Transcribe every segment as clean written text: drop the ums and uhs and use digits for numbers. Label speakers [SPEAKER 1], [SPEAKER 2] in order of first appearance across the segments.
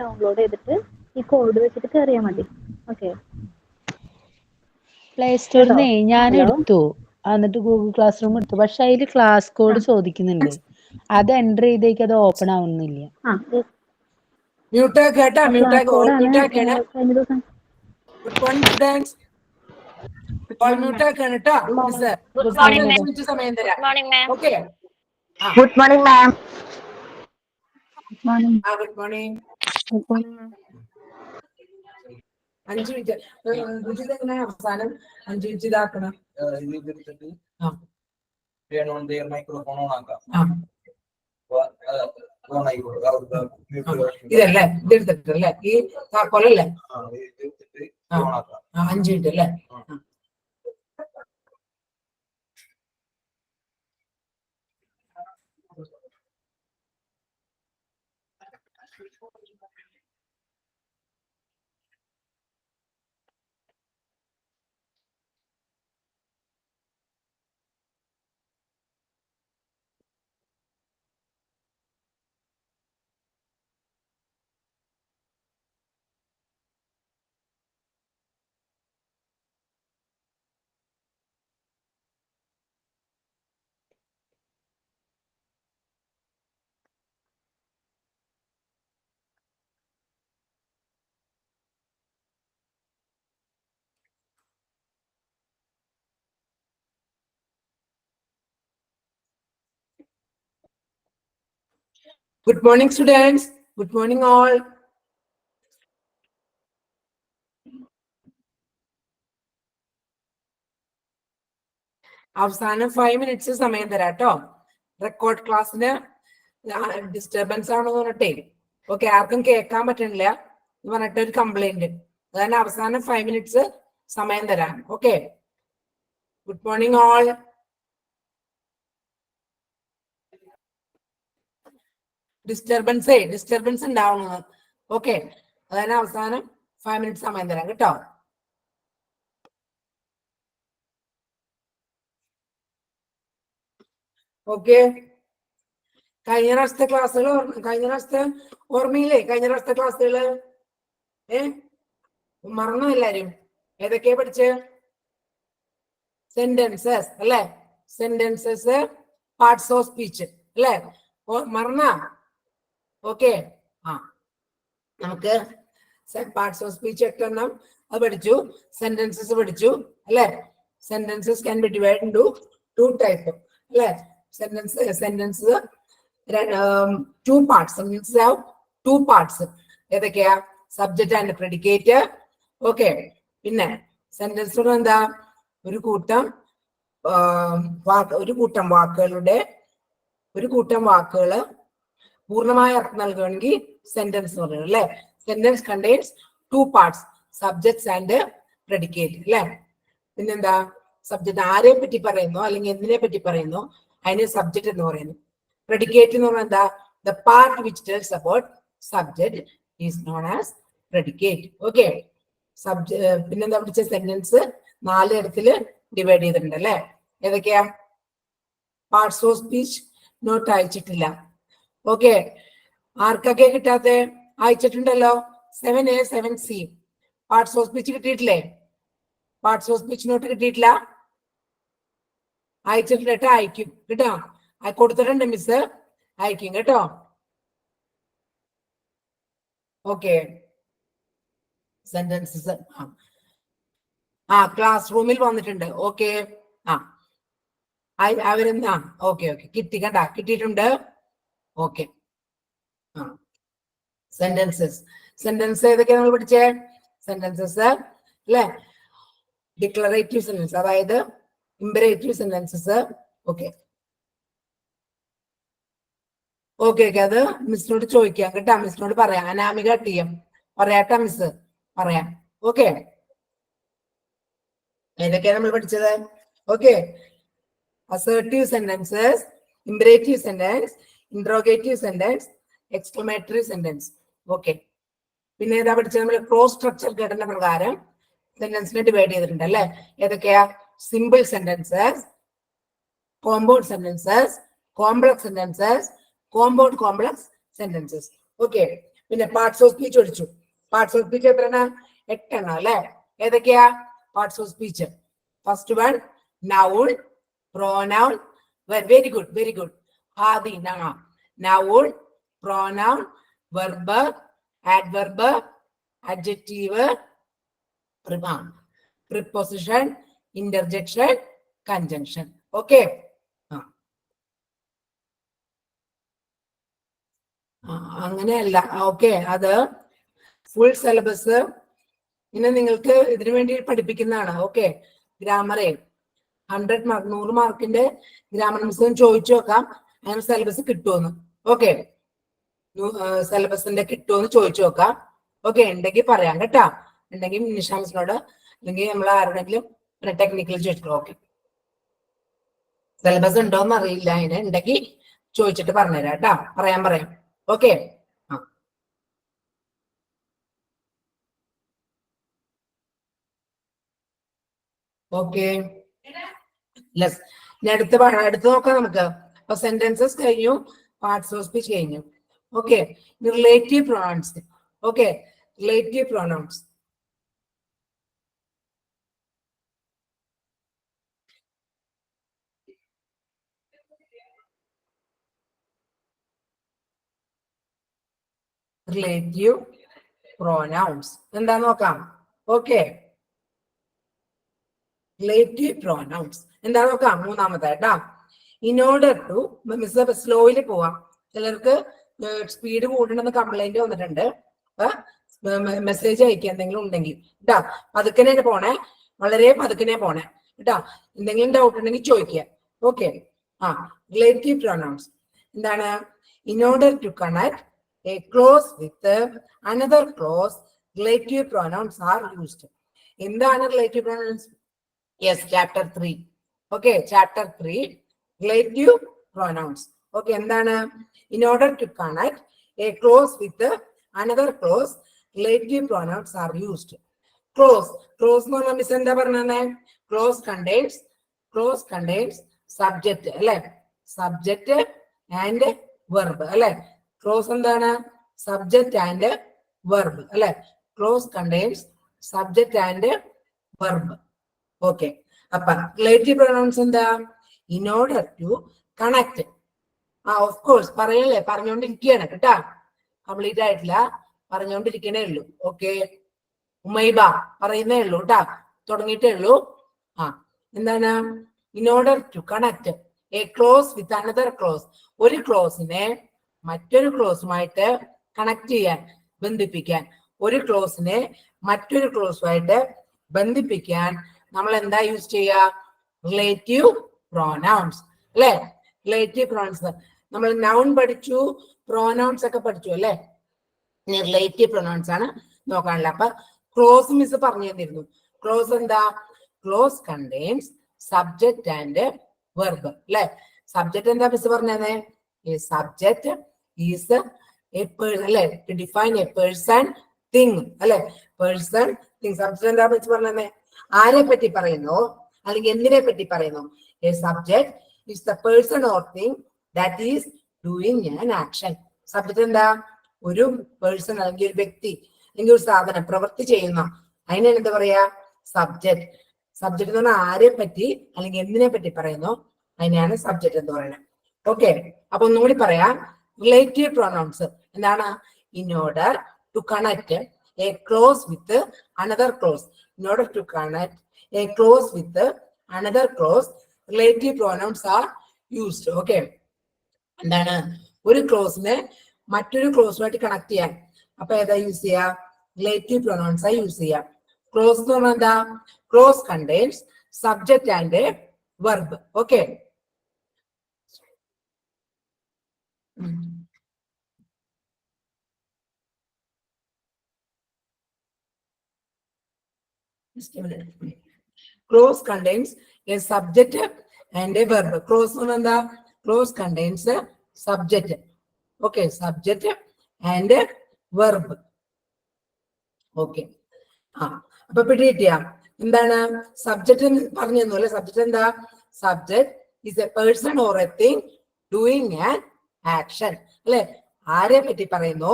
[SPEAKER 1] Download ചെയ്തിട്ട് ഈ code വെച്ചിട്ട് കയറിയാൽ മതി. ഓക്കെ,
[SPEAKER 2] പ്ലേ സ്റ്റോറിൽ ഞാൻ എടുത്തു, എന്നിട്ട് ഗൂഗിൾ ക്ലാസ് റൂം എടുത്തു. പക്ഷെ അതിൽ ക്ലാസ് കോഡ് ചോദിക്കുന്നുണ്ട്, അത് എൻ്റർ ചെയ്തേക്ക് അത് ഓപ്പൺ ആവുന്നില്ല.
[SPEAKER 3] Good morning, ma'am.
[SPEAKER 4] Good morning. 5 minute അവസാനം 5 മിനിറ്റ് ഇതാക്കണം. ഇതല്ലേ ഇതെടുത്തിട്ടല്ലേ ഈ താക്കോലല്ലേ? 5 മിനിറ്റ് അല്ലേ? Good morning, students. Good morning, all. അവസാനം 5 മിനിറ്റ്സ് സമയം തരാം കേട്ടോ. റെക്കോർഡ് ക്ലാസ്സിന് ഡിസ്റ്റർബൻസ് ആണെന്ന് പറഞ്ഞിട്ടേ ഓക്കെ, ആർക്കും കേൾക്കാൻ പറ്റണില്ല എന്ന് പറഞ്ഞിട്ട് ഒരു കംപ്ലൈന്റ്. അതാണ് അവസാനം 5 മിനിറ്റ്സ് സമയം തരാം. Okay, good morning all. Disturbance ഉണ്ടാവുന്നത്. ഓക്കെ, അതാണ് അവസാനം 5 മിനിറ്റ്സ് സമയം തരാം കേട്ടോ. ഓക്കെ, കഴിഞ്ഞ പ്രാവശ്യത്തെ ക്ലാസ്സുകൾ ഓർമ്മയില്ലേ? കഴിഞ്ഞ പ്രാവശ്യത്തെ ക്ലാസ്സുകള് മറന്നോ എല്ലാരും? ഏതൊക്കെയാ പഠിച്ച്? സെന്റൻസസ് അല്ലെ? സെന്റൻസസ്, പാർട്സ് ഓഫ് സ്പീച്ച് അല്ലെ? മറന്ന? ഓക്കെ, നമുക്ക് പാർട്സ് ഓഫ് സ്പീച്ച് ഒക്കെ എണ്ണം അത് പഠിച്ചു. സെന്റൻസസ് പഠിച്ചു അല്ലെ? Sentences can be divide into 2 type അല്ലെ? Sentence 2 parts. Sentence have 2 parts. ഏതൊക്കെയാ? Subject and predicate. ഓക്കെ, പിന്നെ സെന്റൻസ് എന്താ? ഒരു കൂട്ടം വാക്കുകള് പൂർണ്ണമായ അർത്ഥം നൽകുകയാണെങ്കിൽ സെന്റൻസ് എന്ന് പറയുന്നത് അല്ലെ? Sentence contains 2 parts, subjects and predicate അല്ലെ? പിന്നെന്താ? സബ്ജക്ട് ആരെ പറ്റി പറയുന്നോ അല്ലെങ്കിൽ എന്തിനെ പറ്റി പറയുന്നോ അതിന് സബ്ജക്ട് എന്ന് പറയുന്നു. പ്രെഡിക്കേറ്റ് എന്ന് പറഞ്ഞാൽ എന്താ? The part which tells about subject is known as predicate. Okay, പിന്നെന്താ പഠിച്ച? സെന്റൻസ് 4 ഇടത്തില് ഡിവൈഡ് ചെയ്തിട്ടുണ്ട് അല്ലെ? ഏതൊക്കെയാ? പാർട്സ് ഓഫ് സ്പീച്ച് നോട്ട് അയച്ചിട്ടില്ല. ഓക്കെ, ആർക്കൊക്കെ കിട്ടാത്ത? അയച്ചിട്ടുണ്ടല്ലോ. 7A 7C parts of speech കിട്ടിയിട്ടില്ലേ? പാർട്സ് ഓഫ് സ്പീച്ച് നോട്ട് കിട്ടിയിട്ടില്ല? അയച്ചിട്ട് അയക്കും കേട്ടോ. കൊടുത്തിട്ടുണ്ട് മിസ്, അയക്കും കേട്ടോ. ഓക്കെ, സെന്റൻസസ് ക്ലാസ് റൂമിൽ വന്നിട്ടുണ്ട്. ഓക്കെ, അവരെന്താ? ഓക്കെ കിട്ടി കണ്ടാ? കിട്ടിയിട്ടുണ്ട്. ഓക്കെ, സെന്റൻസ് ഏതൊക്കെയാ നമ്മൾ പഠിച്ചേ? സെന്റൻസസ് അല്ലെ? ഡിക്ലറേറ്റീവ് സെന്റൻസ്, അതായത് ഇമ്പരേറ്റീവ് സെന്റൻസസ്. ഓക്കെ, അത് മിസ്സിനോട് ചോദിക്കാം കേട്ടാ. മിസ്സിനോട് പറയാം. അനാമിക TM പറയാട്ടാ, മിസ് പറയാം. ഓക്കെ, ഏതൊക്കെയാ നമ്മൾ പഠിച്ചത്? Okay, assertive sentences, imperative sentence, interrogative sentence, exclamatory sentence. Okay, പിന്നെ ഏതാ പഠിച്ചത് നമ്മൾ? ക്രോസ് സ്ട്രക്ചർ ഘടന പ്രകാരം സെന്റൻസിനെ ഡിവൈഡ് ചെയ്തിട്ടുണ്ട് അല്ലെ? ഏതൊക്കെയാ? Simple sentences, compound sentences, complex sentences, compound complex sentences. Okay, പിന്നെ പാർട്സ് ഓഫ് സ്പീച്ച് പഠിച്ചു. പാർട്സ് ഓഫ് സ്പീച്ച് എത്രയാണ്? 8 എണ്ണം അല്ലെ. ഏതൊക്കെയാ parts of speech? First one noun, pronoun. Very good, very good. ആദി noun, pronoun, verb, adverb, adjective, preposition, interjection, conjunction. Okay. അങ്ങനെയല്ല. Okay, അത് full syllabus ഇനി നിങ്ങൾക്ക് ഇതിനു വേണ്ടി പഠിപ്പിക്കുന്നതാണ്. ഓക്കെ, ഗ്രാമറേ 100 മാർക്ക് 100 മാർക്കിന്റെ ഗ്രാമർ മിസ് ചോദിച്ചു നോക്കാം അങ്ങനെ സിലബസ് കിട്ടുമെന്ന്. ഓക്കെ, സിലബസിന്റെ കിട്ടുമെന്ന് ചോദിച്ചു നോക്കാം. ഓക്കെ, ഉണ്ടെങ്കിൽ പറയാം കേട്ടാ. ഉണ്ടെങ്കിൽ നിഷ മിസ്സിനോട് അല്ലെങ്കിൽ നമ്മൾ ആരുടെങ്കിലും ടെക്നിക്കൽ ചോദിച്ചിട്ട്. ഓക്കെ, സിലബസ് ഉണ്ടോന്ന് അറിയില്ല, അതിന് ഉണ്ടെങ്കിൽ ചോദിച്ചിട്ട് പറഞ്ഞുതരാം കേട്ടാ. പറയാം. ഓക്കെ. ഓക്കെ, അടുത്ത് നോക്കാം നമുക്ക്. അപ്പൊ സെന്റൻസസ് കഴിഞ്ഞു, പാർട്സ് ഓഫ് സ്പീച്ച് കഴിഞ്ഞു. Okay, relative pronouns. Okay, relative pronouns. Relative pronouns എന്താന്ന് നോക്കാം. ഓക്കെ, റിലേറ്റീവ് പ്രൊനൗൺസ് എന്താ നോക്കാം. മൂന്നാമതായിട്ടാ. ഇൻ ഓർഡർ ടു, മിസ് സ്ലോയിൽ പോവാം, ചിലർക്ക് സ്പീഡ് കൂട്ടണമെന്ന് കംപ്ലൈന്റ് വന്നിട്ടുണ്ട്. മെസ്സേജ് അയക്കുക എന്തെങ്കിലും ഉണ്ടെങ്കിൽ കേട്ടാ. പതുക്കനെ പോണേ, വളരെ പതുക്കനെ പോണേ കേട്ടാ. എന്തെങ്കിലും ഡൗട്ട് ഉണ്ടെങ്കിൽ ചോദിക്കുക. ഓക്കെ. റിലേറ്റീവ് പ്രൊനൗൺസ് എന്താണ്? In order to connect a clause with another clause, relative pronouns are used. എന്താണ് relative pronouns? Yes, chapter 3. Okay, chapter 3, relative pronouns. Okay, എന്താണ്? In order to connect a clause with another clause, relative pronouns are used. Clause എന്ന് പറഞ്ഞാൽ miss എന്താ പറഞ്ഞേ? Clause contains subject അല്ലെ, subject and verb അല്ലെ. Clause എന്താണ്? Subject and verb അല്ലെ. Clause contains subject and verb. Okay, അപ്പൊ relative pronouns എന്താ? In order to connect. Of course പറയല്ലേ, പറഞ്ഞുകൊണ്ടിരിക്കുകയാണ് കേട്ടാ. കംപ്ലീറ്റ് ആയിട്ടില്ല, പറഞ്ഞുകൊണ്ടിരിക്കണേ ഉള്ളൂ. ഓക്കെ, ഉമൈബ പറയുന്നേ ഉള്ളൂ കേട്ടാ, തുടങ്ങിയിട്ടേ ഉള്ളൂ. എന്താണ്? In order to connect a clause with another clause. ഒരു ക്ലോസിനെ മറ്റൊരു ക്ലോസുമായിട്ട് കണക്ട് ചെയ്യാൻ, ബന്ധിപ്പിക്കാൻ. ഒരു ക്ലോസിനെ മറ്റൊരു ക്ലോസുമായിട്ട് ബന്ധിപ്പിക്കാൻ നമ്മൾ എന്താ യൂസ് ചെയ്യുക? റിലേറ്റീവ് പ്രോനൗൺസ് അല്ലെ. റിലേറ്റീവ് പ്രോനൗൺസ് നമ്മൾ നൗൺ പഠിച്ചു, പ്രോനൗൺസ് ഒക്കെ പഠിച്ചു അല്ലെ. റിലേറ്റീവ് പ്രോനൗൺസ് ആണ് നോക്കാനുള്ള. അപ്പൊ ക്ലോസ് മിസ് പറഞ്ഞു തന്നിരുന്നു. ക്ലോസ് എന്താ? Clause contains subject and verb അല്ലെ. സബ്ജക്റ്റ് എന്താ മിസ് പറഞ്ഞത്? സബ്ജക്റ്റ് ഈസ് എ പേഴ്സൺ അല്ലെ, to define a person, thing അല്ലെ. Person, thing. സബ്ജക്റ്റ് എന്താ വെച്ച് പറഞ്ഞത്? ആരെ പറ്റി പറയുന്നു അല്ലെങ്കിൽ എന്തിനെ പറ്റി പറയുന്നു? A subject is the person or thing that is doing an action. Subject എന്താ? ഒരു പേഴ്സൺ അല്ലെങ്കിൽ ഒരു വ്യക്തി അല്ലെങ്കിൽ ഒരു സാധനം പ്രവൃത്തി ചെയ്യുന്ന, അതിനാണ് എന്താ പറയാ? സബ്ജക്ട്. സബ്ജക്ട് എന്ന് പറഞ്ഞാൽ ആരെ പറ്റി അല്ലെങ്കിൽ എന്തിനെ പറ്റി പറയുന്നു, അതിനെയാണ് സബ്ജക്ട് എന്ന് പറയുന്നത്. ഓക്കെ, അപ്പൊ ഒന്നുകൂടി പറയാം. റിലേറ്റീവ് പ്രൊനൗൺസ് എന്താണ്? In order to connect a clause with another clause. In order to connect a clause with another clause, relative pronouns are used. Okay, എന്താണ്? ഒരു ക്ലോസിനെ മറ്റൊരു ക്ലോസുമായിട്ട് കണക്ട് ചെയ്യാൻ അപ്പൊ ഏതാ യൂസ് ചെയ്യാ? റിലേറ്റീവ് പ്രൊനൗൺസ് ആ യൂസ് ചെയ്യാം. ക്ലോസ് എന്ന് പറഞ്ഞാൽ എന്താ? Clause contains subject and verb. Okay, close contains A subject and a verb. Close എന്ന് എന്താ? Clause contains subject. Okay, subject and verb. Okay, അപ്പൊ പിടികിട്ടിയ എന്താണ്? സബ്ജക്റ്റ് പറഞ്ഞു തന്നു അല്ലെ. സബ്ജക്റ്റ് എന്താ? Subject is a person or A thing doing an action അല്ലെ. ആരെ പറ്റി പറയുന്നു?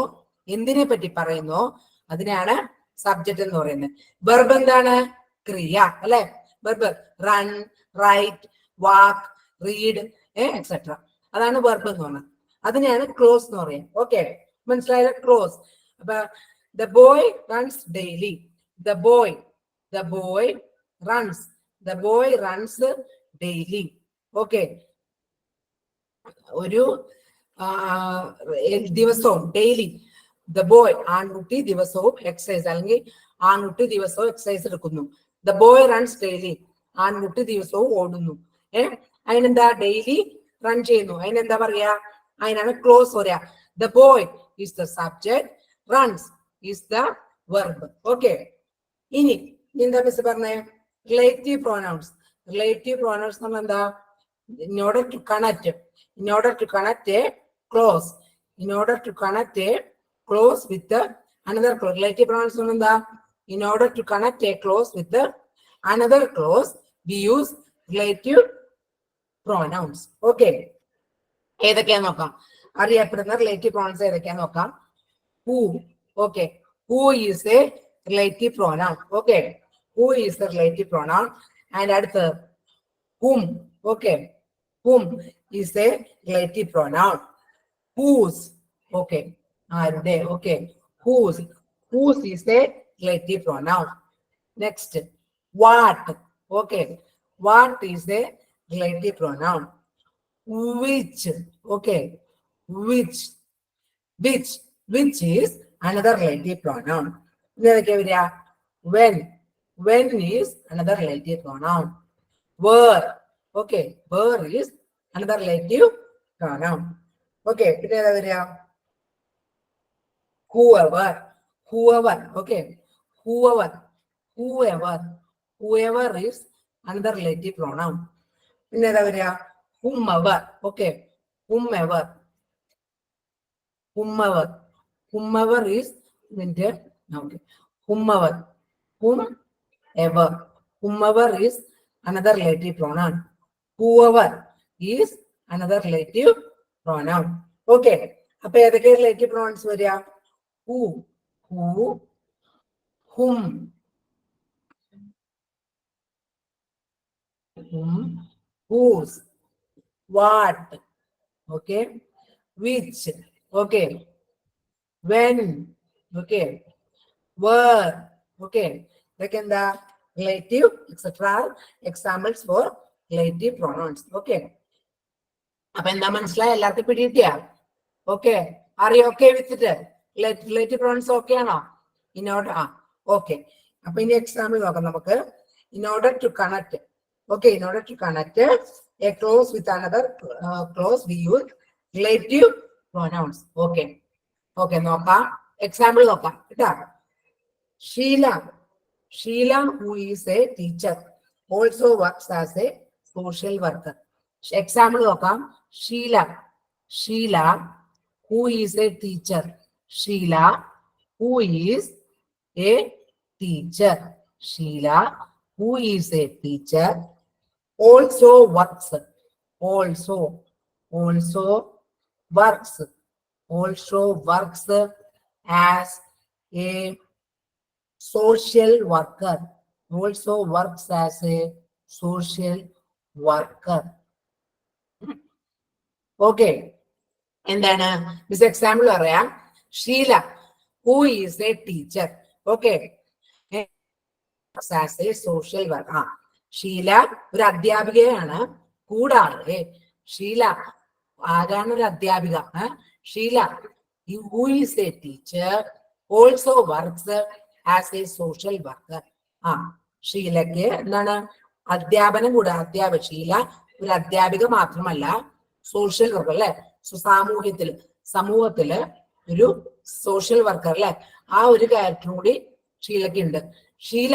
[SPEAKER 4] എന്തിനെ പറ്റി പറയുന്നോ അതിനെയാണ് സബ്ജക്റ്റ് എന്ന് പറയുന്നത്. വെർബ് എന്താണ്? ക്രിയ അല്ലെ. വെർബ് റൺ, റൈറ്റ്, വാക്ക്, റീഡ് എക്സെട്ര. അതാണ് വെർബ് എന്ന് പറയുന്നത്. അതിനെയാണ് ക്ലോസ് എന്ന് പറയുന്നത്. ഓക്കെ, മനസ്സിലായത്? ക്ലോസ്. അപ്പൊ the boy runs daily. The boy runs. The boy runs daily. Okay, ഒരു ദിവസവും ഡെയിലി. ദ ബോയ് ആൺകുട്ടി ദിവസവും എക്സസൈസ് അല്ലെങ്കിൽ ആൺകുട്ടി ദിവസവും എക്സസൈസ് എടുക്കുന്നു. The boy runs daily. ആൺകുട്ടി ദിവസവും ഓടുന്നു. അതിനെന്താ? ഡെയിലി റൺ ചെയ്യുന്നു. അതിനെന്താ പറയാ? അതിനാണ് ക്ലോസ് പറയാ. The boy is the subject, runs is the verb. Okay, ഇനി എന്താ മിസ് പറഞ്ഞേ? Relative pronouns. റിലേറ്റീവ് പ്രോനൗൺസ് എന്ന് പറഞ്ഞാൽ എന്താ? In order to connect a clause, in order to connect a clause with the another clause. Relative pronouns എന്താ? In order to connect a clause with the another clause, we use relative pronouns. Okay, ഏതൊക്കെയാന്ന് നോക്കാം. അറിയപ്പെടുന്ന relative pronouns ഏതൊക്കെയാന്ന് നോക്കാം. Who. Okay, who is a relative pronoun. Okay, who is the relative pronoun. And അടുത്ത് whom. Okay, whom is a relative pronoun. Whose. Okay, ആരുടെ. Okay, whose is a relative pronoun. Next, what. Okay, what is a relative pronoun. Which. Okay, which is another relative pronoun. When is another relative pronoun. Where. Okay, where is another relative pronoun. Okay, whoever. Okay, whoever is another relative pronoun. Whomever. Okay, whomever is okay. Whomever is another relative pronoun. Whoever is another relative pronoun. Okay, അപ്പൊ ഏതൊക്കെ relative pronouns വരിക? Who, whom, whose, what. Okay, which. Okay, when. Okay, where. Okay, ഇതൊക്കെ എന്താ? Relative etcetera examples for relative pronouns. Okay, അപ്പൊ എന്താ മനസ്സിലായ? എല്ലാവർക്കും പിടികിട്ടിയാ? ഓക്കെ, അറിയോ? ഓക്കെ വിത്തിട്ട് റിലേറ്റീവ് പ്രോണൗൺസ് ഓക്കെ ആണോ? ഓക്കെ, അപ്പൊ ഇനി എക്സാമ്പിൾ നോക്കാം നമുക്ക്. In order to connect. Okay, in order to connect a clause with another clause we use relative pronouns. Okay, നോക്കാം. എക്സാമ്പിൾ നോക്കാം കേട്ടാ. Sheila, who is a teacher, also works as a social worker. Example നോക്കാം. Sheila, who is a teacher. Sheila, who is a teacher. Sheila, who is a teacher, also works. Also works as a social worker. Also works as a social worker. Okay, എന്താണ് miss example പറയാം. Sheela, who is a teacher. Okay, as a social worker. Sheela ഒരു അധ്യാപികയാണ്. കൂടാതെ ഷീല ആരാണ് ഒരു അധ്യാപിക? Sheela, who is a teacher, also works as a social worker. ഷീലക്ക് എന്താണ്? അധ്യാപനം കൂടെ. ഷീല ഒരു അധ്യാപിക മാത്രമല്ല, സോഷ്യൽ വർക്കർ അല്ലെ. സമൂഹത്തില് ഒരു സോഷ്യൽ വർക്കർ അല്ലെ. ആ ഒരു ക്യാരക്ടറും കൂടി ഷീലക്ക് ഉണ്ട്. Sheela,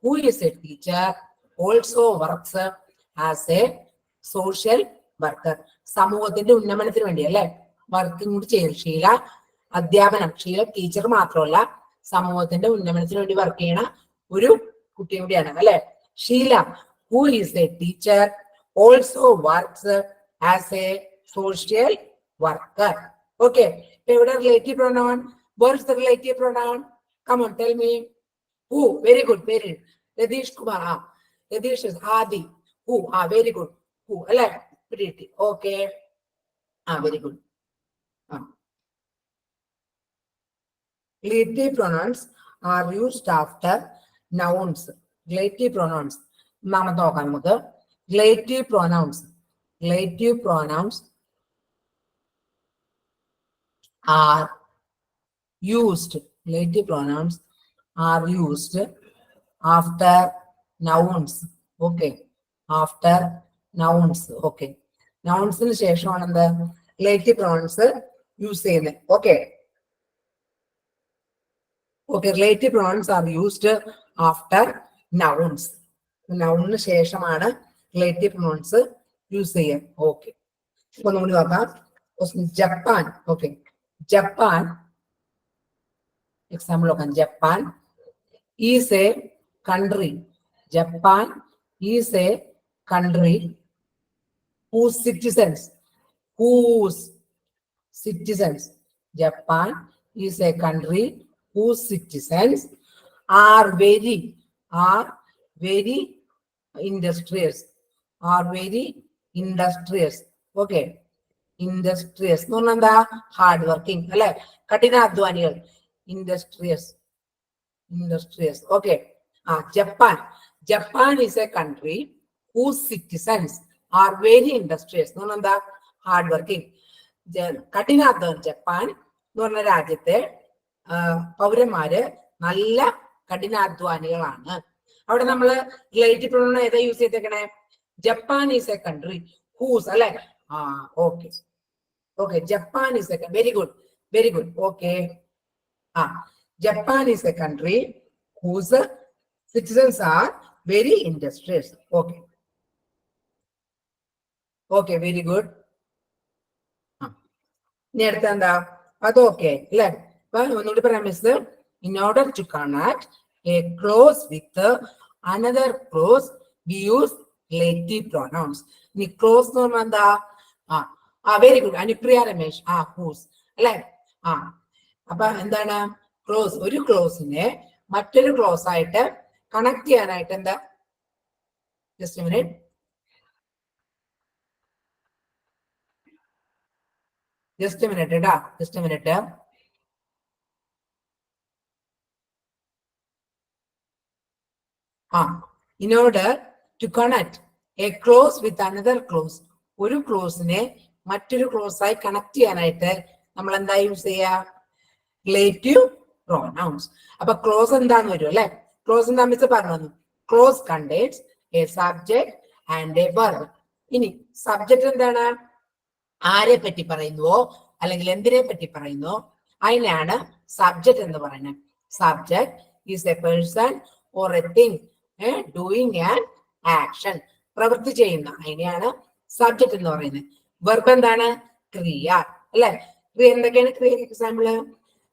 [SPEAKER 4] who is a teacher, also works as a social worker. സമൂഹത്തിന്റെ ഉന്നമനത്തിന് വേണ്ടി അല്ലെ വർക്കിംഗ് കൂടി ചെയ്യും. ഷീല അധ്യാപനം. ഷീല ടീച്ചർ മാത്രമല്ല, സമൂഹത്തിന്റെ ഉന്നമനത്തിന് വേണ്ടി വർക്ക് ചെയ്യണ ഒരു കുട്ടിയും കൂടിയാണ് അല്ലെ. Sheila, who is a teacher, also works as a social worker. Okay, ഇവിടെ relative pronoun What's the relative pronoun? Come on, tell me. Who? Very good, very good. Radish Kumar. Radish is Adi. Who? Very good. Who? Pretty. Okay. Very good. Relative pronouns are used after nouns. Relative pronouns. Relative pronouns. Relative pronouns are used. Relative pronouns are used after nouns. Okay. After nouns. Okay. Nouns in ശേഷമാണ് എന്ത് relative pronouns use ചെയ്യുന്നത്. Okay. Okay. Relative pronouns are used after nouns. Noun ശേഷമാണ് relative pronouns use ചെയ്യുക. Okay. ഇപ്പൊ നമ്മൾ നോക്കാം. Japan. Okay. Japan. Example of Japan is a country. Japan is a country whose citizens, Japan is a country whose citizens are very industrious. Okay. Industrious. No, hard working. Katina Advanial. Industrious. Okay. Japan. Japan is a country whose citizens are very industrious. No, hard working. Katina Japan. No, രാജ്യത്തെ പൗരന്മാര് നല്ല കഠിനാധ്വാനികളാണ്. അവിടെ നമ്മള് relative pronoun ഏതാ use ചെയ്തേക്കണേ? Japan is a country whose അല്ലെ? Okay. Okay, Japan is a very good. Okay. Japan is a country whose citizens are very industrious. Okay. Okay, very good. That's okay. In order to connect a clause with another clause, we use relative pronouns. The clause very good. Anipriya Ramesh. Whose? അപ്പൊ എന്താണ് close? ഒരു ക്ലോസിനെ മറ്റൊരു close ആയിട്ട് connect ചെയ്യാനായിട്ട് എന്താ? Just minute. കേട്ടാ, just minute. In order to connect a clause with another clause, ഒരു ക്ലോസിനെ മറ്റൊരു ക്ലോസ് ആയി കണക്ട് ചെയ്യാനായിട്ട് നമ്മൾ എന്താ യൂസ് ചെയ്യാ? Relative pronounce. അപ്പൊ ക്ലോസ് എന്താന്ന് വരും അല്ലെ? ക്ലോസ് എന്താ മിസ് പറഞ്ഞു? Close contains A subject and a verb. ഇനി സബ്ജക്ട് എന്താണ്? ആരെ പറ്റി പറയുന്നുവോ അല്ലെങ്കിൽ എന്തിനെ പറ്റി പറയുന്നുവോ അതിനാണ് സബ്ജക്ട് എന്ന് പറയുന്നത്. Subject is a person or A thing doing an action. പ്രവൃത്തി ചെയ്യുന്ന അതിനെയാണ് സബ്ജക്ട് എന്ന് പറയുന്നത്. വെർബ് എന്താണ്? ക്രിയ അല്ലെ? ക്രിയ എന്തൊക്കെയാണ്? ക്രിയ എക്സാമ്പിള്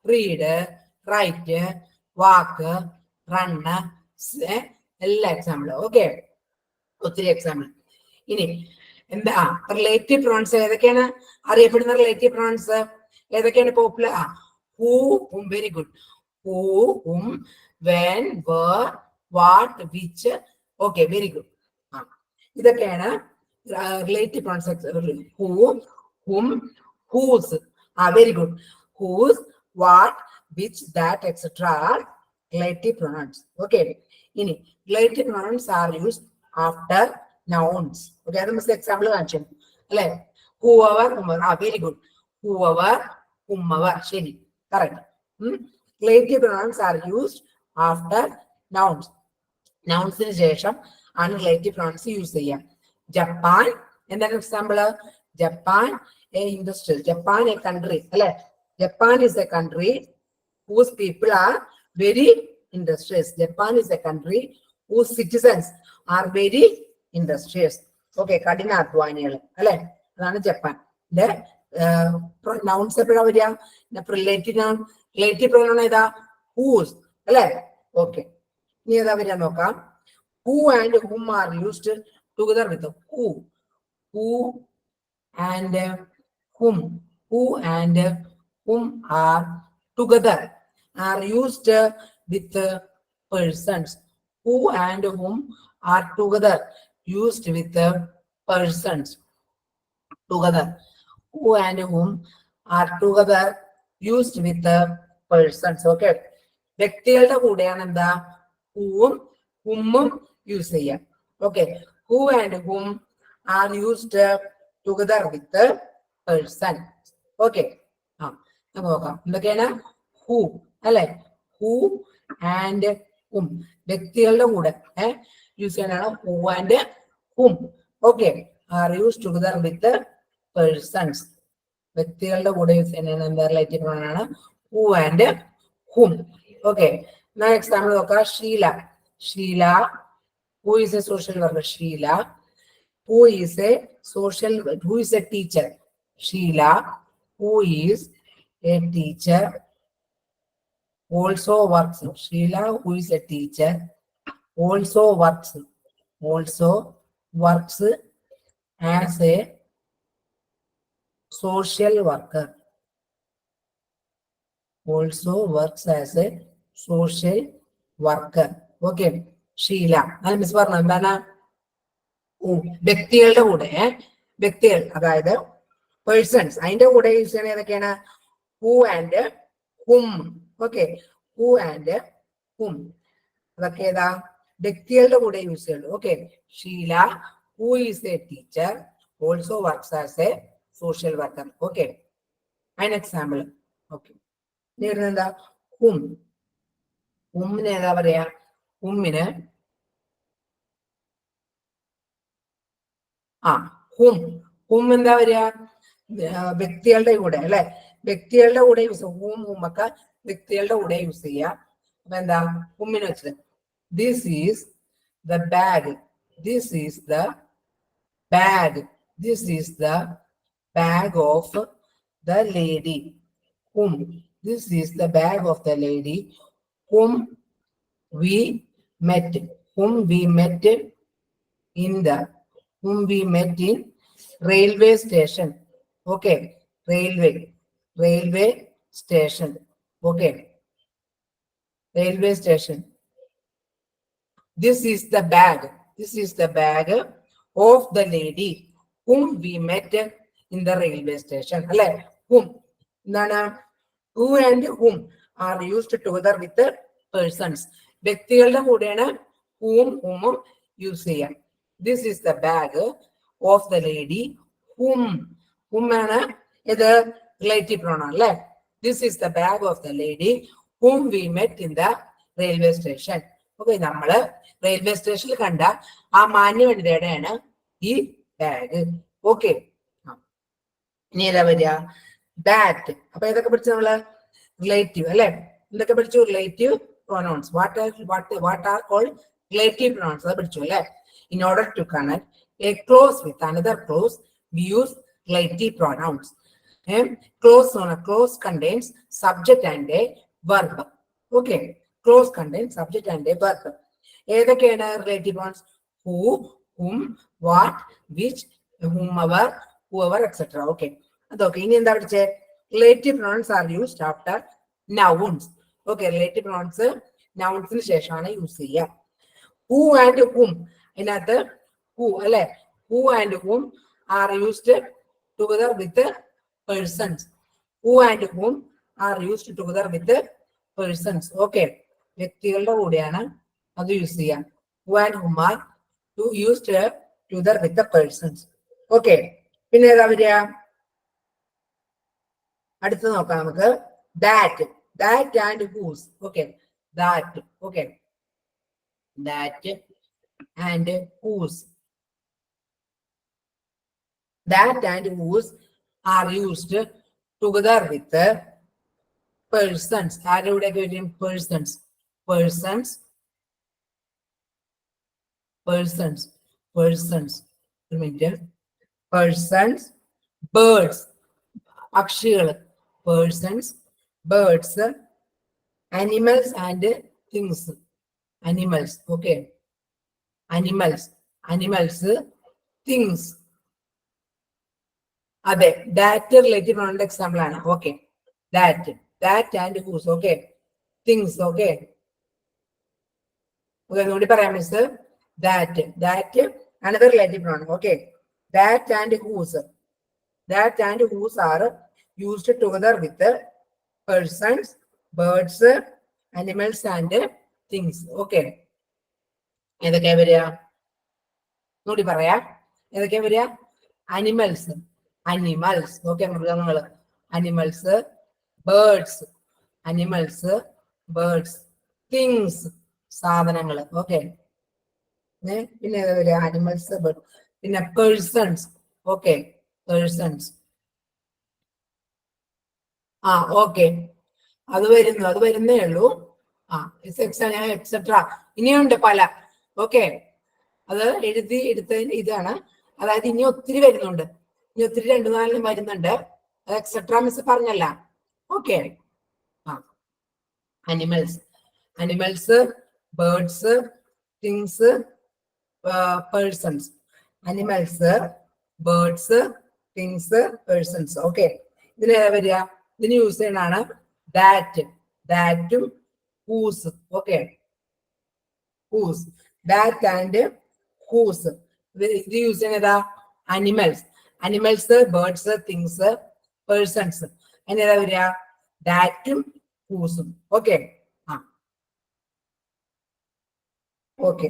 [SPEAKER 4] റീഡ്, റൈറ്റ്, വാക്ക്, റണ്ണ്, എല്ലാ എക്സാമ്പിളും. ഓക്കെ, ഒത്തിരി എക്സാമ്പിൾ. ഇനി എന്താ റിലേറ്റീവ് പ്രൊനൗൺസ് ഏതൊക്കെയാണ് അറിയപ്പെടുന്ന റിലേറ്റീവ് പ്രൊനൗൺസ് ഏതൊക്കെയാണ് popular? Who, whom. Very good. Who, whom, when, where, what, which. Okay, very good. ഇതൊക്കെയാണ് relative pronouns. Who, whom, whose. Very good. Whose, what, which, that, etcetera are relative pronouns. Okay. Ini relative pronouns are used after nouns. Okay, that is example mention. Like whoever, whomever. Very good. Whoever, whomever. Sheni. Correct. Relative pronouns are used after nouns. Nouns in ശേഷം ആണ് relative pronouns use ചെയ്യുക. Japan. എന്താണ് example? Japan, a industry. Japan, a country. അല്ലെ? Japan is a country whose people are very industrious. Japan is a country whose citizens are very industrious. Okay, കഠിന അധ്വാനികൾ അല്ലെ? അതാണ് Japan. nouns എപ്പോഴാ വരിക? Relative noun. Relative pronoun ഏതാ? whose അല്ലെ? Okay, ഇനി ഏതാ വരിക നോക്കാം. who and whom are used together with who. Who and whom. Who and whom are together are used with persons. Who and whom are together used with persons. Together. Who and whom are together used with persons. Okay. വ്യക്തികളുടെ കൂടെയാണ് എന്താ whom, whom use ചെയ്യാം. Okay. Who and whom are used together with person. Okay. നമുക്ക് നോക്കാം എന്തൊക്കെയാണ് who അല്ലെ who and whom വ്യക്തികളുടെ കൂടെ യൂസ് ചെയ്യാനാണ് who and whom. Okay. Are used together with persons. വ്യക്തികളുടെ കൂടെ യൂസ് ചെയ്യുന്ന എന്താ റിലേറ്റീവ് പ്രോണൗൺ ആണ് who and whom. Okay. Now example നോക്കാം Sheila. Sheila who is a social worker. Sheila who is a teacher. Sheila who is a teacher also works. Sheila who is a teacher also works as a social worker. Also works as a social worker. Okay. Sheila miss പറഞ്ഞു എന്താണ് വ്യക്തികളുടെ കൂടെ വ്യക്തികൾ അതായത് persons അതിന്റെ കൂടെ use ചെയ്യണ ഏതൊക്കെയാണ് who and whom. Okay who and whom അതൊക്കെ ഏതാ വ്യക്തികളുടെ കൂടെ യൂസ് ചെയ്യുള്ളൂ. Okay Sheila who is a teacher also works as a social worker. Okay അതിന് എക്സാമ്പിൾ. ഓക്കെ എന്താ whom. whomന് ഏതാ പറയാ whomന് whom എന്താ പറയാ വ്യക്തികളുടെ കൂടെ അല്ലെ വ്യക്തികളുടെ കൂടെ യൂസ് whom ഒക്കെ വ്യക്തികളുടെ കൂടെ യൂസ് ചെയ്യാം. അപ്പൊ എന്താ whomന് വെച്ചത് this is the bag. This is the bag. This is the bag of the lady. Whom. This is the bag of the lady whom we met. Whom we met in railway station. Okay. Railway station. Okay. Railway station. This is the bag. This is the bag of the lady whom we met in the railway station. Alle whom. Nana who and whom are used together with the persons. വ്യക്തികളുടെ കൂടെയാണ് whom use ചെയ്യാം. This is the bag of the lady whom. whom ആണ് ഇത് relative pronoun അല്ലേ. This is the bag of the lady whom we met in the railway station. Okay നമ്മള് railway സ്റ്റേഷനിൽ കണ്ട ആ മാന്യവനിതയുടെയാണ് ഈ ബാഗ്. ഓക്കെ ഇനി ഏതാ വരിക ദാറ്റ്. അപ്പൊ ഏതൊക്കെ പഠിച്ചു നമ്മള് റിലേറ്റീവ് അല്ലെ എന്തൊക്കെ പഠിച്ചു relative pronouns. What are called relative pronouns അത് പഠിച്ചു അല്ലെ. In order to connect a clause with another clause, we use relative pronouns. Clause contains subject and a verb. Okay. Clause contains subject and a verb. ഏതൊക്കെയാണ് relative pronouns who, whom, what, which, whomever, whoever, etc. Okay. അതൊക്കെ ഇനി എന്താ പഠിച്ചേ relative pronouns are used after nouns. Okay relative pronouns നൗൺസിന് ശേഷമാണ് use ചെയ്യുക. who and whom ഇതിനകത്ത് who അല്ലെ who and whom are used together with persons. who and whom are used together with persons. Okay വ്യക്തികളുടെ കൂടെയാണ് അത് use ചെയ്യാം. who and whom are used together with the persons. Okay പിന്നെ ഏതാ വരിക അടുത്ത് നോക്കാം നമുക്ക് that and whose. Okay that. Okay that and whose. That and whose are used together with the persons. ആരുടെയൊക്കെ വരും persons. ഒരു മിനിറ്റ് persons birds പക്ഷികൾ persons birds animals and things. animals. Okay. animals things. അതെ that relative പ്രൊനൗണിന്റെ example ആണ്. Okay that that and whose. Okay, things. Okay, ഒന്നുകൂടി പറയാം miss. That another relative pronoun. Okay, that and whose. That and whose are used together with persons, birds, animals and things. Okay, ഏതൊക്കെയാ വരിക? ഒന്നുകൂടി പറയാ, ഏതൊക്കെയാ വരിക? Animals, okay, മൃഗങ്ങള്, animals, birds, things, സാധനങ്ങള്. ഓക്കെ, പിന്നെ ഏതാ വരിക? അനിമൽസ്, ബേർഡ്, പിന്നെ പേഴ്സൺസ്. Okay, persons. ഓക്കെ, അത് വരുന്നേ ഉള്ളൂ. എക്സെട്ര ഇനിയുണ്ട് പല. ഓക്കെ, അത് എടുത്തതിന് ഇതാണ്. അതായത് ഇനി ഒത്തിരി വരുന്നുണ്ട്, ഇനി ഒത്തിരി 2-4 വരുന്നുണ്ട്. അത് എക്സെട്ര മിസ് പറഞ്ഞല്ല. Okay, animals, birds, things, persons. Animals, birds, things, persons. Okay, ഇതിന് ഏതാ വരിക? ഇതിന് യൂസ് ചെയ്യണതാണ് ദാറ്റും whose. Okay, whose, that and whose. ഇത് യൂസ് ചെയ്യുന്നതാ? Animals, birds, things, persons. അതിനേതാ വരിക? ദാറ്റും ഹൂസും. ഓക്കെ, ഓക്കെ,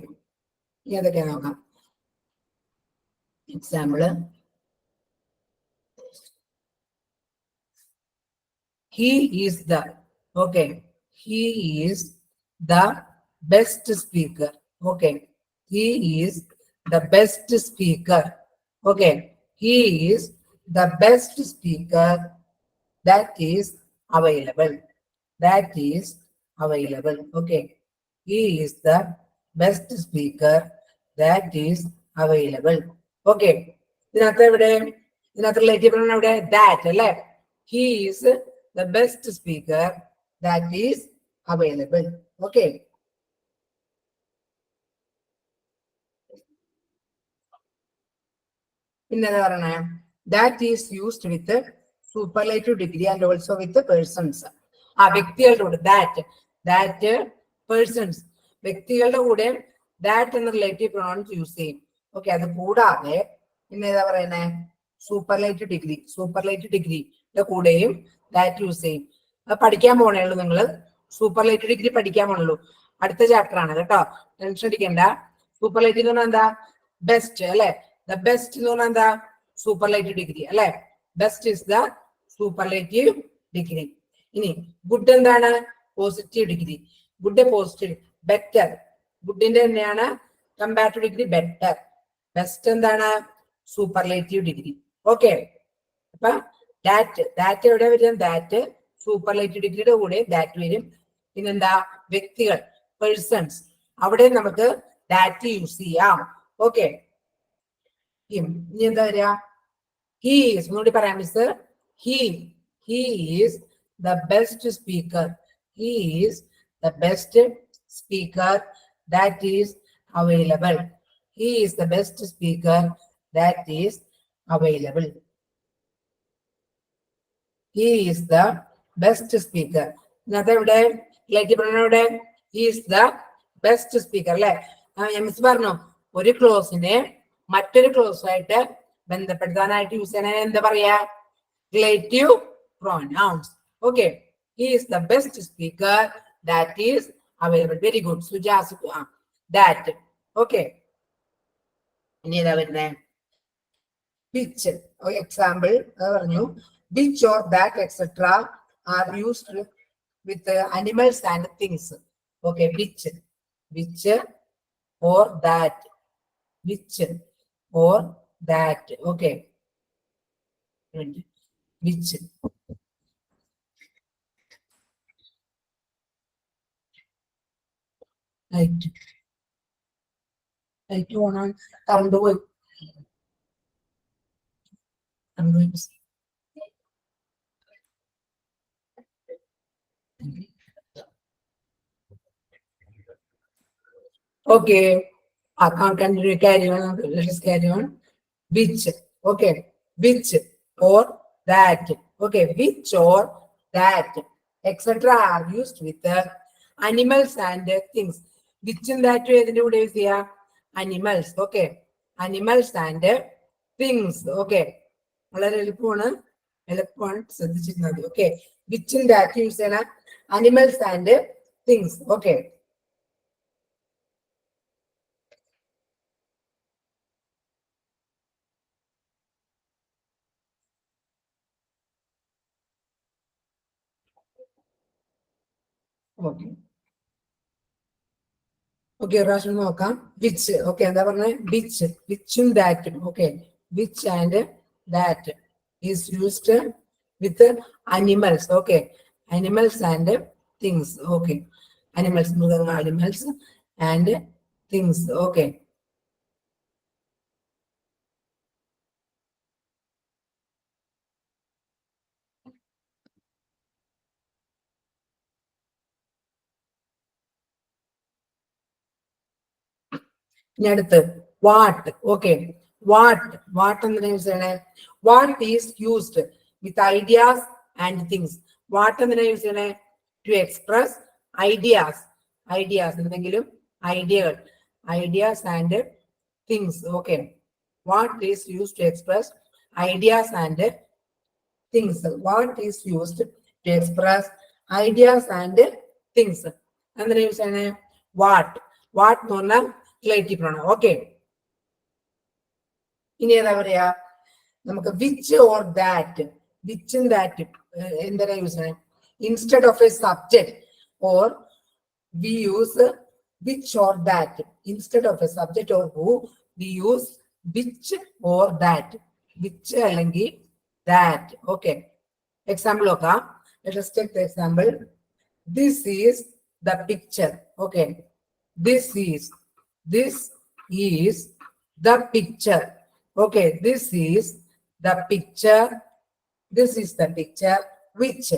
[SPEAKER 4] ഏതൊക്കെയാ നോക്കാം. Example, he is the best speaker. Okay, he is the best speaker. Okay, he is the best speaker that is available. Okay, he is the best speaker that is available. Okay, ഇതിനകത്ത് relative pronoun എവിടെ? That അല്ലേ? He is the best speaker that is available. Okay, പിന്നെന്താ പറയണേ? That is used with superlative degree and also with persons. വ്യക്തികളുടെ കൂടെ that persons, വ്യക്തികളുടെ കൂടെ that എന്ന റിലേറ്റീവ് പ്രൊനൗൺസ് യൂസ് ചെയ്യും. ഓക്കെ, അത് കൂടാതെ പിന്നെ ഏതാ പറയുന്നേ? സൂപ്പർലേറ്റീവ് ഡിഗ്രിയുടെ കൂടെയും ദാറ്റ് യൂസ് ചെയ്യും. അത് പഠിക്കാൻ പോണേ ഉള്ളൂ നിങ്ങള്. സൂപ്പർലേറ്റീവ് ഡിഗ്രി പഠിക്കാൻ പോണുള്ളൂ, അടുത്ത ചാപ്റ്റർ ആണ് കേട്ടോ, ടെൻഷൻ അടിക്കണ്ട. സൂപ്പർലേറ്റീവ് എന്ന് പറഞ്ഞാൽ എന്താ? ബെസ്റ്റ് അല്ലെ? ദ ബെസ്റ്റ് എന്ന് പറഞ്ഞാൽ എന്താ? സൂപ്പർലേറ്റീവ് ഡിഗ്രി അല്ലെ? Best is the superlative degree. ഇനി ഗുഡ് എന്താണ്? Positive degree. Good positive. Better, ഗുഡിന്റെ തന്നെയാണ് കമ്പാരിറ്റീവ് ഡിഗ്രി ബെറ്റർ. ബെസ്റ്റ് എന്താണ്? Superlative degree. ഓക്കെ, അപ്പൊ ദാറ്റ് എവിടെ വരും? ദാറ്റ് സൂപ്പർലേറ്റീവ് ഡിഗ്രിയുടെ കൂടെ ദാറ്റ് വരും. പിന്നെന്താ? വ്യക്തികൾ, പേഴ്സൺസ്, അവിടെ നമുക്ക് ദാറ്റ് യൂസ് ചെയ്യാം. ഓക്കെ, ഇനി എന്താ വരിക? ഹീസ്, ഒന്നുകൂടി പറയാം miss. He is the best speaker. He is the best speaker that is available. He is the best speaker that is available. He is the best speaker. ഇന്നത്തെ ഇവിടെ ഇവിടെ he is the best speaker അല്ലെ? ഞാൻ miss പറഞ്ഞു, ഒരു ക്ലോസിനെ മറ്റൊരു ക്ലോസുമായിട്ട് ബന്ധപ്പെടുത്താനായിട്ട് use ചെയ്യാൻ എന്താ പറയാ? Relative pronouns. Okay, he is the best speaker that is available. Very good Sujas. That. Okay, ഇനി ഏതാ വരുന്നേ? വിച്ച്. എക്സാമ്പിൾ പറഞ്ഞു, which or that etc. are used with animals and things. Okay, which or that. Okay, which. Right on current. Okay, I can't continue. Carry on. Let's carry on. Which. Okay, which or that. Okay, which or that. etc. are used with animals and things. Which in that way is here? Animals. Okay. Animals and things. Okay. Okay. Which in that use animals and things. Okay. Okay. Okay, Rashmi നോക്കാം. Which. Okay, എന്താ പറഞ്ഞേ? Which. Whichum that. Okay. Which and that is used with animals. Okay. Animals and things. Okay. Animals, animals and things. Okay. What? Okay. What on the name? What is used with ideas and things? What on the name? To express ideas. Ideas. Ideas and things. Okay. What is used to express ideas and things? What is used to express ideas and things? And the name what? What no relative pronoun. Okay. ഇനി ഏതാ പറയാ നമുക്ക് which or that. Which and that എന്തിനാ use ചെയ്യണേ? Instead of a subject or we use which or that. Instead of a subject or who, we use which or that. Which അല്ലെങ്കിൽ that. Okay. Example നോക്കാം. Let us take the example. This is the picture. Okay. This is the picture. Okay, this is the picture. This is the picture. Which?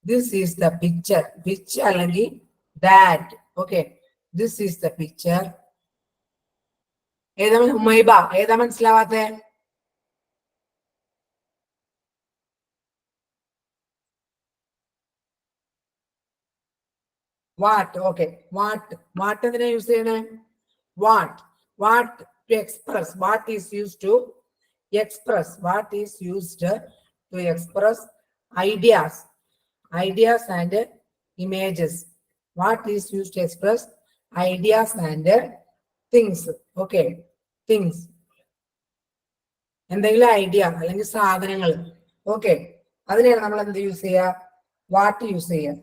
[SPEAKER 4] This is the picture. Which alagi that. Okay, this is the picture. ഏതാ ഉമ്മൈബ? ഏതാ മനസ്സിലാവാത്തെ? What? Okay. What എന്തിനാ use ചെയ്യണേ? What to express. What is used to express? What is used to express ideas? Ideas and images. What is used to express ideas and things? Okay. Things. എന്തെങ്കിലും idea അല്ലെങ്കിൽ സാധനങ്ങൾ. Okay, അതിനെയാണ് നമ്മൾ എന്ത് use ചെയ്യുക? What use ചെയ്യുക.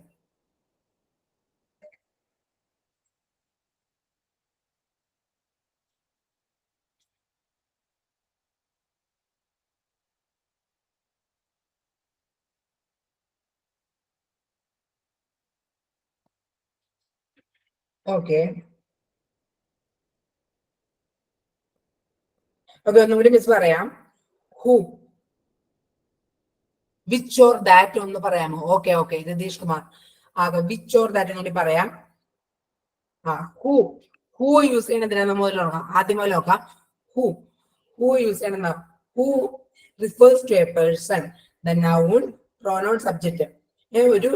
[SPEAKER 4] Okay okay, ഒന്നുകൂടി miss പറയാം. ഹൂ, വിച്ച് ഓർ ദാറ്റ് ഒന്ന് പറയാമോ? Okay okay, Ratheesh Kumar. ആകെ വിച്ച് ഓർ ദാറ്റ് കൂടി പറയാം. ആ ഹൂ യൂസ് ചെയ്യണതിനാ മുതൽ നോക്കാം. ആദ്യം മുതൽ നോക്കാം. ഹൂ യൂസ് ചെയ്യണമെന്ന who refers to a person, the noun, pronoun, subject. ഒരു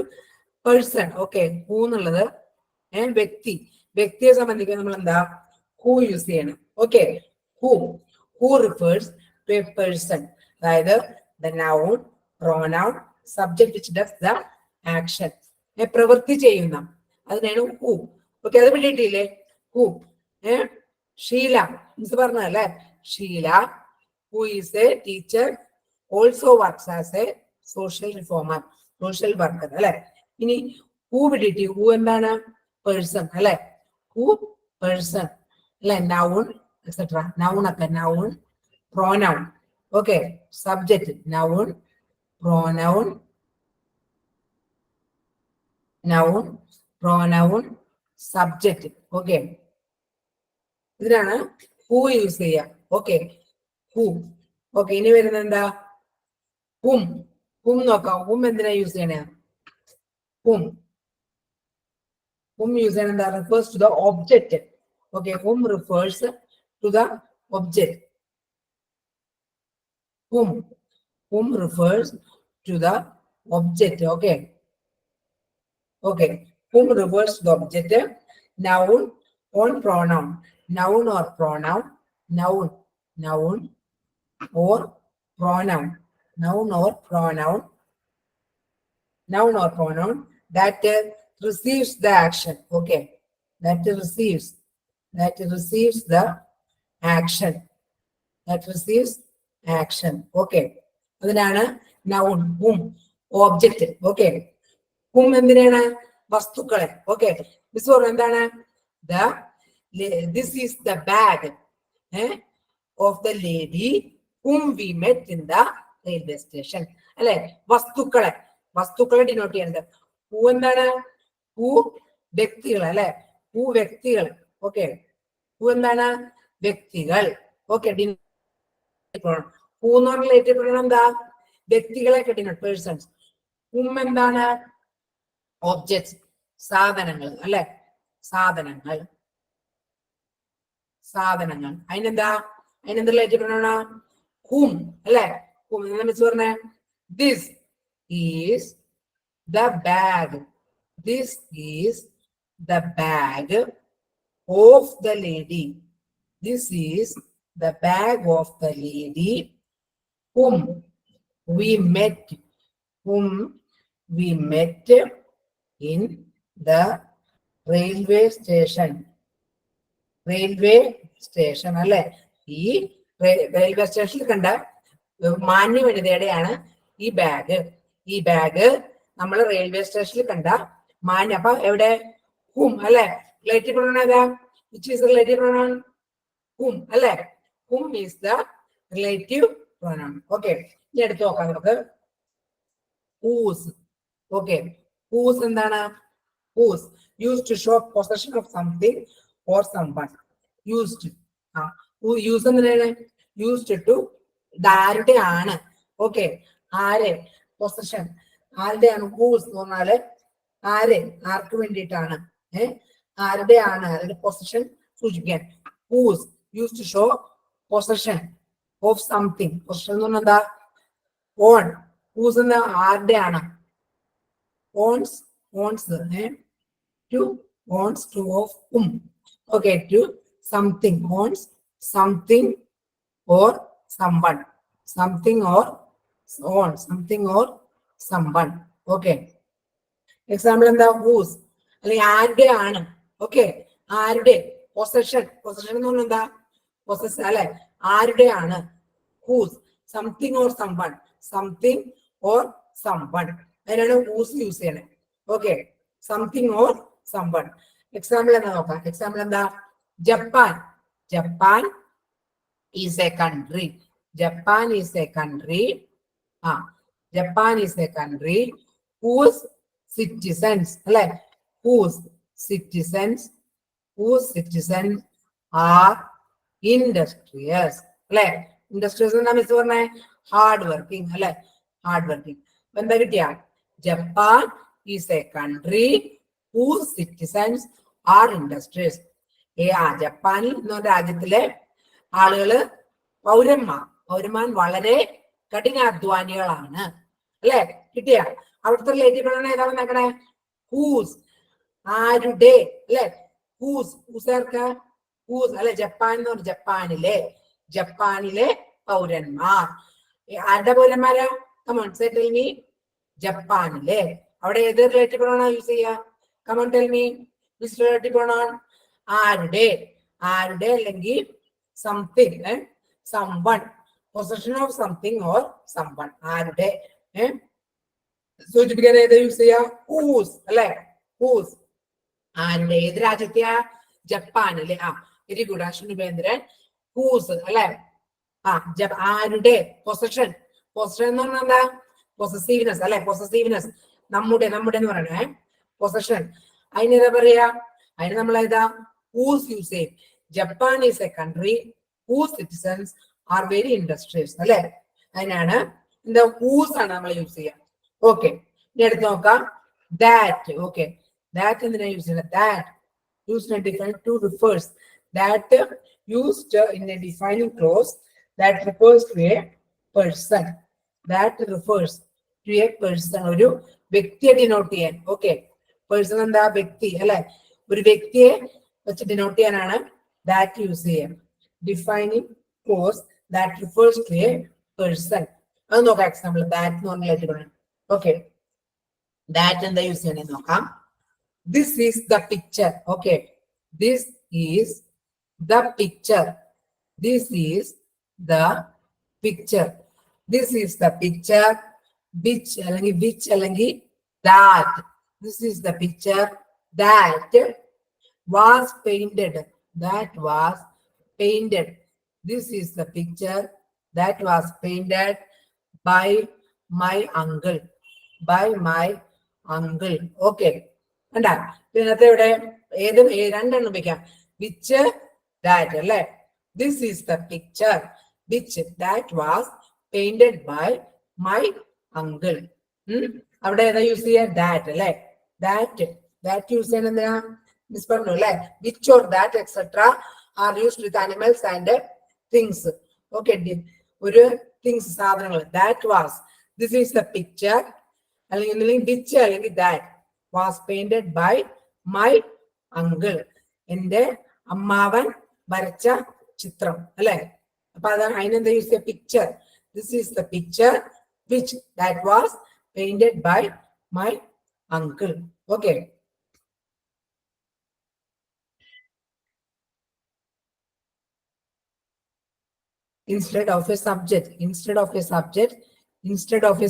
[SPEAKER 4] പേഴ്സൺ. ഓക്കെ, ഹൂ എന്നുള്ളത് വ്യക്തിയെ സംബന്ധിക്കുന്ന നമ്മൾ എന്താ ഹൂ യൂസ് ചെയ്യണം. Okay, who refers to a person, അതായത് the noun, pronoun, subject which does the action, പ്രവൃത്തി ചെയ്യുന്ന, അതിനാണ് ഹൂ. ഓക്കെ, അത് പിടിയിട്ടില്ലേ? ഹൂ. ഷീല മിസ് പറഞ്ഞല്ലേ? Sheila who is a teacher, also works as a social reformer, social worker അല്ലെ. ഇനി who പിടിയിട്ട് who എന്താണ്? പേഴ്സൺ അല്ലെ. ഹൂ പേഴ്സൺ അല്ലെ. Noun etcetera. നൗൺ ഒക്കെ noun, pronoun. Okay, subject noun, pronoun, noun, pronoun, subject. Okay, ഇതിനാണ് who use ചെയ്യുക. Okay, who. Okay, ഇനി വരുന്നത് എന്താ? ഹും. ഹും നോക്കാം. ഹും എന്തിനാ യൂസ് ചെയ്യണേ? ഹും യൂസ് ചെയ്യണ എന്താ? Refers to the object. Okay, whom refers to the object. Whom refers to the object. Okay, Okay. Whom refers to the object. Noun on pronoun. Noun or pronoun. Noun. Noun or pronoun. Noun or pronoun. Noun or pronoun that receives the action. Okay. That receives the action. That receives action. Okay. അതിനാണ് noun. Whom. Object. Okay. Whom എന്തിനാണ്? വസ്തുക്കളെ. Okay. This one എന്താണ്? This is the bag of the lady whom we met in the railway station. അല്ലെ? വസ്തുക്കളെ denote ചെയ്യുന്നത്. Who എന്താണ്? Who വ്യക്തികൾ അല്ലെ? ഹൂ വ്യക്തികൾ. ഓക്കെ. ഹൂ എന്താണ്? വ്യക്തികൾ. ഓക്കെ. ഹൂ എന്ന് പറഞ്ഞ റിലേറ്റീവ് പ്രോണൗൺ എന്താ? വ്യക്തികളെ ഡിനോട്ട് പേഴ്സൺസ്. ഹൂം എന്താണ്? ഒബ്ജക്ട്സ്, സാധനങ്ങൾ അല്ലെ? സാധനങ്ങൾ. അതിനെന്താ റിലേറ്റീവ് പ്രോണൗൺ? ഹൂം അല്ലെ? ഹൂം എന്താ മിസ് പറഞ്ഞേ? This is the bag. This is the bag of the lady. This is the bag of the lady whom we met. Whom we met in the railway station. Railway station അല്ലെ? ഈ railway സ്റ്റേഷനിൽ കണ്ട മാന്യ വനിതയുടെയാണ് ഈ bag. ഈ bag നമ്മൾ railway സ്റ്റേഷനിൽ കണ്ട മാന്യ. അപ്പൊ എവിടെ? ഹൂം അല്ലെ? റിലേറ്റീവ് പ്രോണൗൺ ഏതാ? Which is relative pronoun? Whom അല്ലെ? Whom is the relative pronoun. Okay. ഇനി എടുത്ത് നോക്കാം നമുക്ക്. whose. ഓക്കെ. whose എന്താണ്? whose used to show possession of something or someone. used. Use എന്തിനാണ്? Used to. ആരുടെ ആണ്? ഓക്കെ. ആരെ? പൊസഷൻ. ആരുടെയാണ്? ഹൂസ് എന്ന് പറഞ്ഞാല് ആരെ? ആർക്ക് വേണ്ടിയിട്ടാണ്? ആരുടെ ആണ്? അതിന്റെ പൊസഷൻ സൂചിപ്പിക്കാൻ. Whose use to show possession of something. Possession എന്ന് പറഞ്ഞാൽ എന്താ? ഓൺ. ഹൂസ് എന്ന ആരുടെ ആണ്? Owns. To. Owns to of whom. Okay. To something. Owns something or someone. Something or on. Something or someone. Okay. Example എന്താ? whose അല്ലെങ്കിൽ ആരുടെ ആണ്. ഓക്കെ. ആരുടെ? പൊസഷൻ. പൊസഷൻ എന്ന് പറഞ്ഞാൽ എന്താ? പൊസസ് അല്ലെ? ആരുടെ ആണ്? whose. Something or someone. Something or someone. അതിനാണ് whose യൂസ് ചെയ്യണേ. Okay. Something or someone. Example എന്താ നോക്കാം. എക്സാമ്പിൾ എന്താ? Japan. Japan is a country. Japan is a country. Japan is a country whose citizens, whose citizens are industrious. Industrious എന്നാ miss പറഞ്ഞേ? Hard working അല്ലെ? Hard working. എന്താ കിട്ടിയ? Japan is a country whose citizens are industrious. ജപ്പാനിൽ എന്ന രാജ്യത്തിലെ ആളുകള് പൗരന്മാർ വളരെ കഠിനാധ്വാനികളാണ് അല്ലെ? കിട്ടിയ? അവിടുത്തെ റിലേറ്റീവ് പ്രോണൗൺ ഏതാണ് നോക്കണേ? ഹൂസ്. ആരുടെ അല്ലെ? ഹൂസ്. ഹൂസാർക്ക്? ഹൂസ് അല്ലെ? ജപ്പാൻ എന്ന് പറഞ്ഞ ജപ്പാനിലെ പൗരന്മാർ. ആരുടെ പൗരന്മാരാ? Come on say tell me. ജപ്പാനിലെ. അവിടെ ഏത് റിലേറ്റീവ് പ്രോണൗൺ യൂസ് ചെയ്യാ? Come on tell me. Which relative pronoun? ആരുടെ. ആരുടെ അല്ലെങ്കിൽ something, someone. Possession of something or someone. ആരുടെ സൂചിപ്പിക്കാൻ ഏത് യൂസ് ചെയ്യാ? whose അല്ലെ? whose. ആരുടെ? ഏത് രാജ്യത്തെയാ? ജപ്പാനിലെ. Very good Ashwini Upendran. whose അല്ലെ? ആരുടെ? പൊസഷൻ. പൊസഷൻ എന്ന് പറഞ്ഞാൽ എന്താ? പൊസസീവ്നെസ് അല്ലെ? പൊസസീവ്നെസ്. നമ്മുടെ എന്ന് പറയണേ. പൊസഷൻ. അതിനെന്താ പറയാ? അതിന് നമ്മൾ ഏതാ? whose യൂസ് ചെയ്യും. Japan is a country whose citizens are very industrious. അല്ലെ? അതിനാണ് എന്താ? whose ആണ് നമ്മൾ യൂസ് ചെയ്യുക. ഓക്കെ. ഇനി എടുത്ത് നോക്കാം. that. ഓക്കെ. that എന്തിനാ യൂസ് ചെയ്യുന്നത്? that used in a defined to refers. that used in a defining clause that refers to a person. That refers to a person. ഒരു വ്യക്തിയെ ഡിനോട്ട് ചെയ്യാൻ. ഓക്കെ. പേഴ്സൺ എന്താ വ്യക്തി അല്ലെ, ഒരു വ്യക്തിയെ വെച്ച് ഡിനോട്ട് ചെയ്യാനാണ് ദാറ്റ് യൂസ് ചെയ്യാം. Defining clause that refers to a person. അത് നോക്കാം എക്സാമ്പിൾ. ദാറ്റ് എന്ന് പറഞ്ഞ ഓക്കെ, ദാറ്റ് എന്താ യൂസ് ചെയ്യണേ നോക്കാം. This is the picture. Okay, this is the picture. This is the picture. This is the picture which അല്ലെങ്കിൽ that. This is the picture that was painted. That was painted. This is the picture that was painted by my uncle. By my uncle. Okay. കണ്ടാ, ഇതിനകത്ത് ഇവിടെ രണ്ടെണ്ണം ഉപയോഗിക്കാം. Which, that അല്ലെ. This is the picture which that was painted by my uncle. അവിടെ ഏതാ use ചെയ്യാ? That അല്ലെ. ദാറ്റ് യൂസ് ചെയ്യാൻ എന്തിനാ മിസ് പറഞ്ഞു അല്ലെ. Which or that etcetera are used with animals and things. Okay, ഒരു തിങ്സ്, സാധനങ്ങൾ. That was, this is the picture അല്ലെങ്കിൽ വിച്ച് അല്ലെങ്കിൽ that was painted by my uncle. എന്റെ അമ്മാവൻ വരച്ച ചിത്രം അല്ലെ. അപ്പൊ അത് അതിനെന്താ യൂസ് ചെയ്യാ? Picture. This is the picture which that was painted by my uncle. Okay, instead of a subject, okay, instead of a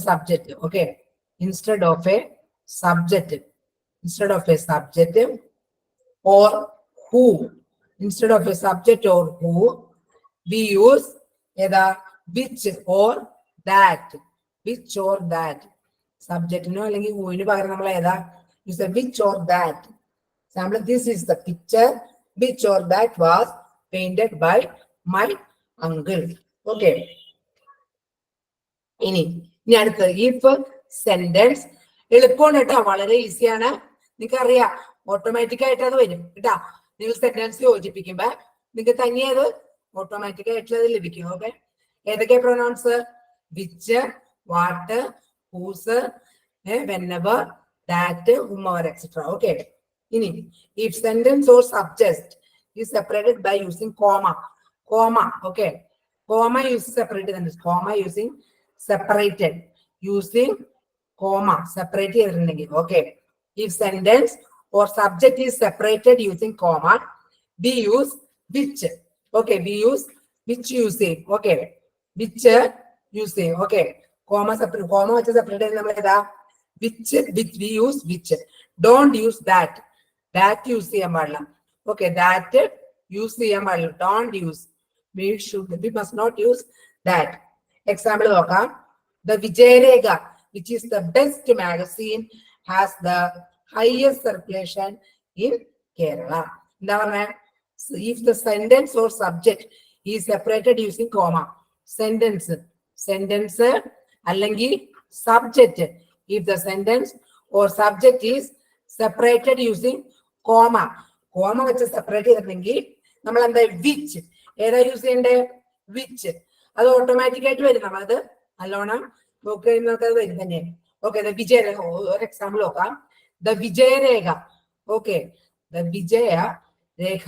[SPEAKER 4] subject, or who, instead of a subject or who, we use either which or that. Subject no അല്ലെങ്കിൽ who ന് പകരം നമ്മൾ ഏതാ use which or that. Example, this is the picture which or that was painted by my uncle. Okay, ഇനി അടുത്ത if sentence. എളുപ്പമാണ് കേട്ടോ, വളരെ ഈസിയാണ്. നിങ്ങൾക്ക് അറിയാം, ഓട്ടോമാറ്റിക് ആയിട്ട് അത് വരും കേട്ടാ. നിങ്ങൾ സെന്റൻസ് യോജിപ്പിക്കുമ്പോ നിങ്ങൾക്ക് തന്നെ അത് ഓട്ടോമാറ്റിക് ആയിട്ടുള്ളത് ലഭിക്കും. ഓക്കെ, ഏതൊക്കെയാ pronouns? Which, what, whose, whenever, that, whomever, etc. Okay, ഇനി if sentence or subject is separated by using comma. Okay, comma using separated sentence. Comma using separated. Using comma separated. Okay, if sentence or subject is separated using comma, we use which. Okay, we use which using. Okay, which using. Okay, comma separate. Comma which is separated. Which we use which. Don't use that. That use the okay, that use the don't use. We must not use that. Example, the Vijayarega, which is the best magazine, has the highest circulation in Kerala. Now, if the sentence or subject is separated using comma, sentence allengi subject. If the sentence or subject is separated using comma which is separated allengi നമ്മൾ എന്താ which ഏതാ use ചെയ്യണ്ടേ? Which. അത് automatic ആയിട്ട് വരും. നമ്മളത് നല്ലോണം നോക്കി വരും തന്നെ. ഓക്കെ, വിജയരേഖ ഒരു എക്സാമ്പിൾ നോക്കാം. The Vijayarekha. Okay, the Vijayarekha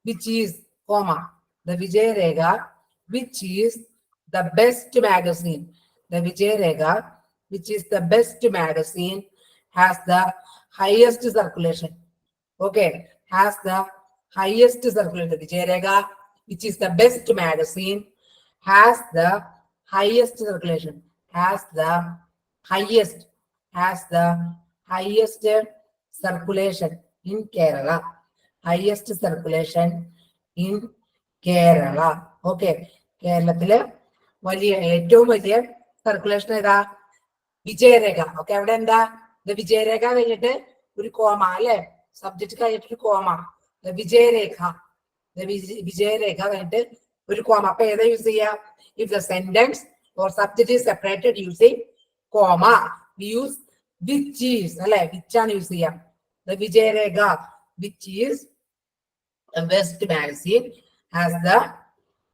[SPEAKER 4] which is comma. The Vijayarega which is the best magazine. The Vijayarega which is the best magazine has the highest circulation. Okay, has the highest circulation. Vijayarega, which is the best magazine, has the highest circulation. Has the highest circulation in Kerala. Highest circulation in Kerala. Okay, കേരളത്തില് ഏറ്റവും വലിയ circulation ഏതാ? വിജയരേഖ. Okay, അവിടെ എന്താ? വിജയരേഖ കഴിഞ്ഞിട്ട് ഒരു comma അല്ലെ. Subject കഴിഞ്ഞിട്ട് ഒരു കോമ. വിജയരേഖ കഴിഞ്ഞിട്ട് ഒരു കോമ. അപ്പൊ ഏതാ യൂസ് ചെയ്യാ? If the sentence or subject is separated using comma, we use which is അല്ലെ. വിച്ച് ആണ് യൂസ് ചെയ്യാം. The Vijayarekha which is the best magazine has the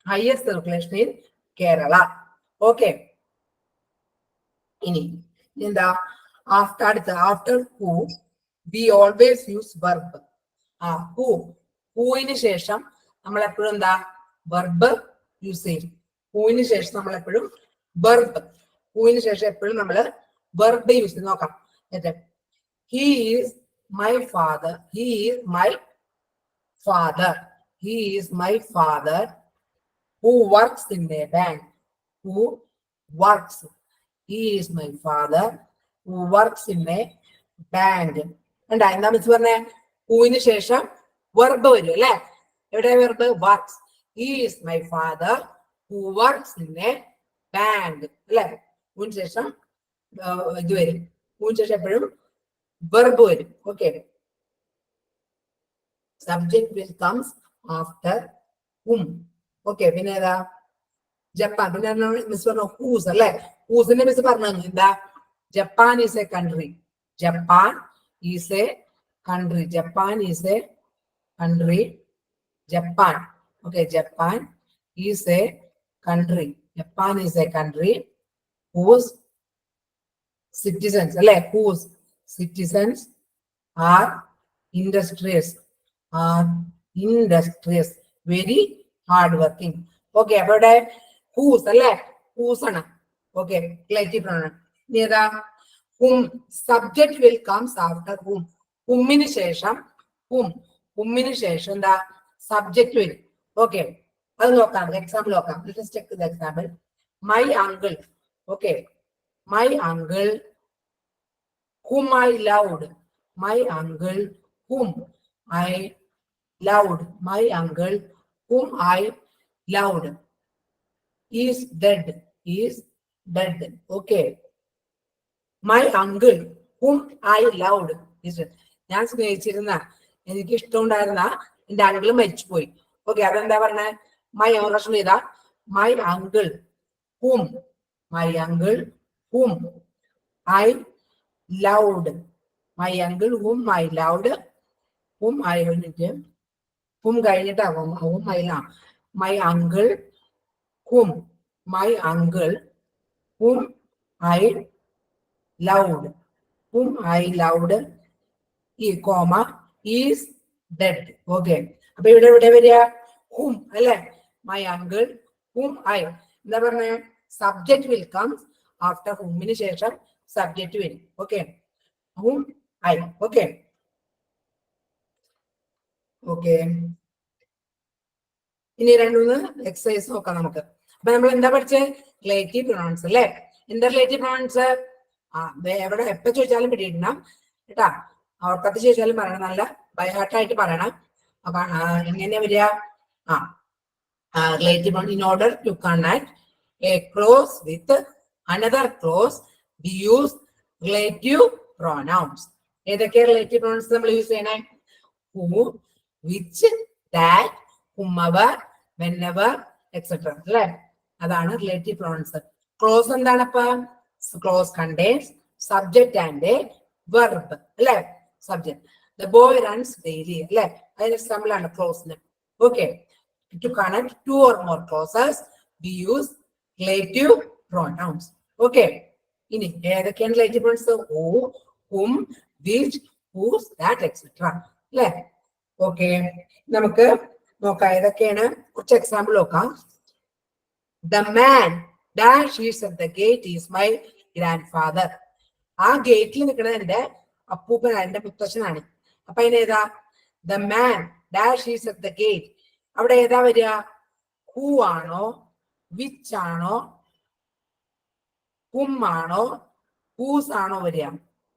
[SPEAKER 4] highest circulation in Kerala. Okay, ഇനി എന്താ after who we always use verb. ഹൂവിന് ശേഷം നമ്മൾ എപ്പോഴും എന്താ വെർബ് യൂസ് ചെയ്യും. ഹൂവിന് ശേഷം നമ്മൾ എപ്പോഴും വെർബ്, ഹൂവിന് ശേഷം എപ്പോഴും നമ്മൾ വെർബ് യൂസ് ചെയ്ത് നോക്കാം. He is my father, he is my father, he is my father who works in a bank, who works, he is my father who works in a bank. എന്താ miss പറഞ്ഞേ, ഹൂവിന് ശേഷം verb വരും അല്ലെ. എവിടെ verb? Works. He is my father who works in A bank അല്ലെ. ഹൂവിന് ശേഷം ഇത് വരും, ഹൂവിന് ശേഷം എപ്പോഴും വെർബ് വരും. Okay, subject will comes after whom. Okay, പിന്നെ ഏതാ? ജപ്പാൻ. പിന്നെ മിസ് പറഞ്ഞു ഹൂസ് അല്ലെ. ഹൂസിന്റെ മിസ് പറഞ്ഞു എന്താ? Japan is a country, Japan is a country, Japan is a country, Japan. Okay, Japan is a country, Japan is a country whose citizens അല്ലെ, whose citizens are industrious, are industrious, very hard working. Okay, അപ്പൊ ഇവിടെ whose അല്ലെ, whose ആണ്. Okay, relative pronoun. ഇനി ഏതാ? Whom. Subject will comes after whom. ഹുമ്മിന് ശേഷം ഹുമ്മിന് ശേഷം എന്താ? സബ്ജക്ട് വരും. ഓക്കെ, അത് നോക്കാം, എക്സാമ്പിൾ നോക്കാം. Let's check the example. My uncle. Okay, my uncle whom I loved, my uncle whom I loved, my uncle whom I loved is dead, is dead. Okay, my uncle whom I loved is dead. ഞാൻ സ്നേഹിച്ചിരുന്ന, എനിക്ക് ഇഷ്ടമുണ്ടായിരുന്ന എന്റെ uncle മരിച്ചുപോയി. Okay, അതെന്താ പറഞ്ഞ? My ഓറേഷൻ ചെയ്താ my uncle whom, my uncle whom I loved, my uncle whom I loved, whom I whom കഴിഞ്ഞിട്ടാവും whom I love, my uncle whom, my uncle whom I loved, whom I loved ഈ comma is dead. Okay, അപ്പൊ ഇവിടെ എവിടെ വരിക? whom അല്ലെ, my uncle whom I. എന്താ പറഞ്ഞ? Subject will comes after whomന് ശേഷം subject വരും. Okay, whom I. Okay, okay, ഇനി രണ്ടൂന്ന് എക്സസൈസ് നോക്കാം നമുക്ക്. അപ്പൊ നമ്മൾ എന്താ പഠിച്ചത്? റിലേറ്റീവ് പ്രൊനൗൺസ് അല്ലെ. എന്താ റിലേറ്റീവ് പ്രൊനൗൺസ്? എവിടെ എപ്പോ ചോദിച്ചാലും പിടിയിടണം കേട്ടാ, അവർക്കത്ത് ചോദിച്ചാലും പറയണം, നല്ല ബൈഹാർട്ടായിട്ട് പറയണം. അപ്പൊ എങ്ങനെയാ വരിക? Relative pronoun. In order to connect a clause with another clause we use relative pronouns. ഏതൊക്കെ റിലേറ്റീവ് പ്രൊനൗൺസ് നമ്മൾ യൂസ് ചെയ്യണേ? who, which, that, whomever, whenever, etc. അല്ലെ, അതാണ് റിലേറ്റീവ് പ്രൊനൗൺസ്. ക്ലോസ് എന്താണ്? അപ്പൊ clause contains subject and a verb അല്ലെ. Subject, the boy runs daily അല്ലെ, അതിന് എക്സാമ്പിൾ ആണ് ക്ലോസിന്. Okay, to connect two or more clauses we use relative pronouns. Okay, ഇനി ഏതൊക്കെയാണ് relative pronouns? who, whom, which, whose, that, etc. അല്ലെ. Okay, നമുക്ക് നോക്കാം ഏതൊക്കെയാണ്. കുറച്ച് എക്സാമ്പിൾ നോക്കാം. The man dash is at the gate is my grandfather. ആ ഗേറ്റിൽ നിൽക്കുന്നത് എന്റെ അപ്പൂപ്പനാണ്, എന്റെ മുത്തച്ഛനാണ്. അപ്പൊ അതിനേതാ? The man dash is at the gate. അവിടെ ഏതാ വരിക? who ആണോ, which ആണോ, whom ആണോ, whose ആണോ വരിക?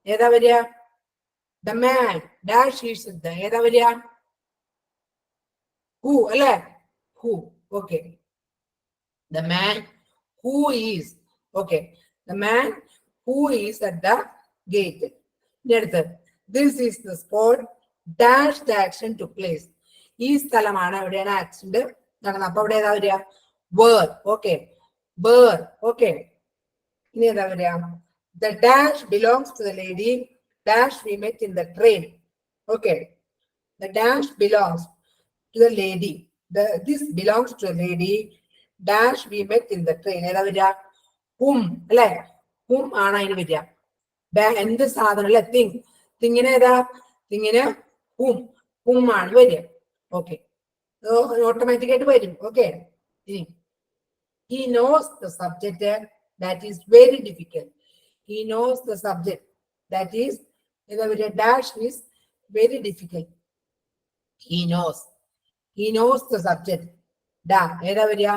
[SPEAKER 4] ഏതാ വരിക? The man dash is at the, ഏതാ വരിക? who അല്ലെ, who. Okay, the man who is. Okay, the man who is at the gate. ഇനി അടുത്ത്, this is the spot dash the action took place. ഈ സ്ഥലമാണ് എവിടെയാണ് ആക്സിഡന്റ് നടന്നത്. അപ്പൊ അവിടെ ഏതാ വരിക? where. Okay, where. ഓക്കെ, ഇനി ഏതാ വരിക? the dash belongs to the lady dash we met in the train. Okay, the dash belongs to the lady, this belongs to a lady dash we met in the train. ഏതാ വരിക? whom അല്ലെ whom ആണ് അതിന് വരിക. എന്ത് സാധനം അല്ലെ തിങ്ങിന് ഏതാ തിങ്ങിന് whom ആണ് വരിക. ഓക്കെ ഓട്ടോമാറ്റിക് ആയിട്ട് വരും. Okay he knows the subject that is very difficult. He knows the subject that is the dash is very difficult. He knows the subject. Da ഏതാ വരിക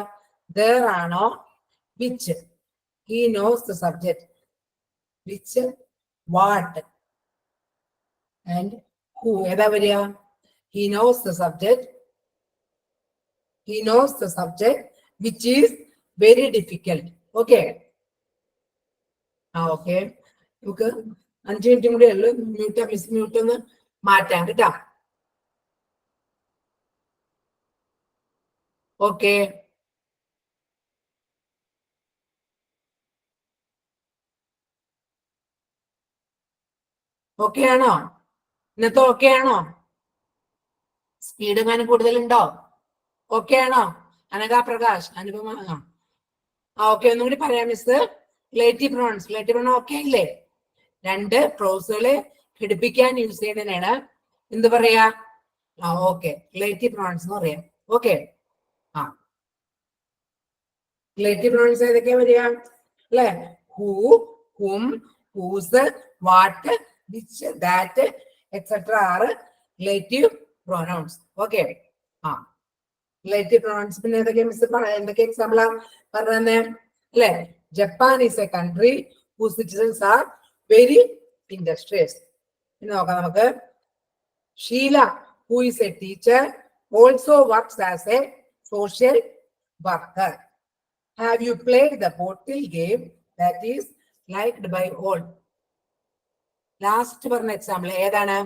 [SPEAKER 4] there ആണോ which. He knows the subject which what and who ഏതാ വരിക he knows the subject which is very difficult. Okay okay നമുക്ക് 5 മിനിറ്റും കൂടെ ഉള്ളു. Mute ഒന്ന് മാറ്റാം കേട്ടോ. ഓക്കെ ഓക്കെ ആണോ ഇന്നത്തെ? ഓക്കെ ആണോ? സ്പീഡ് എങ്ങാനും കൂടുതലുണ്ടോ? ഓക്കെ ആണോ? അനഘ പ്രകാശ് അനുപമ ഓക്കെ ഒന്നും കൂടി പറയാം മിസ്. റിലേറ്റീവ് പ്രൊണൗൺ ഓക്കെ ഇല്ലേ? രണ്ട് ക്ലോസുകളെ ഘടിപ്പിക്കാൻ യൂസ് ചെയ്യുന്നതിനാണ് എന്ത് പറയാ ഓക്കെ റിലേറ്റീവ് പ്രൊണൗൺസ് എന്ന് പറയാം. ഓക്കെ റിലേറ്റീവ് പ്രൊണൗൺസ് ഏതൊക്കെയാ വരിക അല്ലെ? Who whom whose what which that etcetera are relative pronouns. Okay relative pronouns പിന്നെ ഏതൊക്കെയാ മിസ് എന്തൊക്കെ എക്സാമ്പിളാ പറഞ്ഞേ അല്ലെ? Japan is a country whose citizens are very industrious. പിന്നെ നോക്കാം നമുക്ക്. Sheila who is a teacher also works as a social worker. Have you played the bottle game that is liked by all? Last പറഞ്ഞ example ഏതാണ്?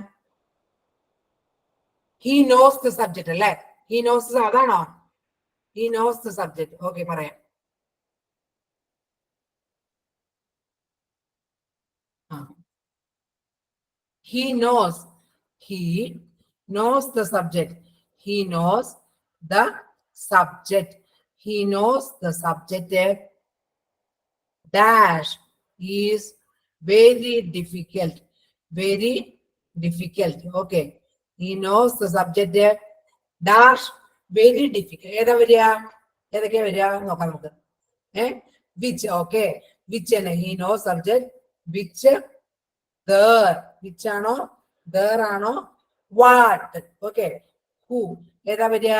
[SPEAKER 4] he knows the subject അല്ലേ? he knows അതാണോ? he knows the subject. Okay പറയാം. he knows the subject. he knows the subject. He knows the subject dash is very difficult. Okay he knows the subject dash very difficult. ഏതാ വരിക ഏതൊക്കെയാ വരിക നോക്കാം നമുക്ക്. which okay which ആണ് he knows subject which which ആണോ there ആണോ what. Okay who ഏതാ വരിക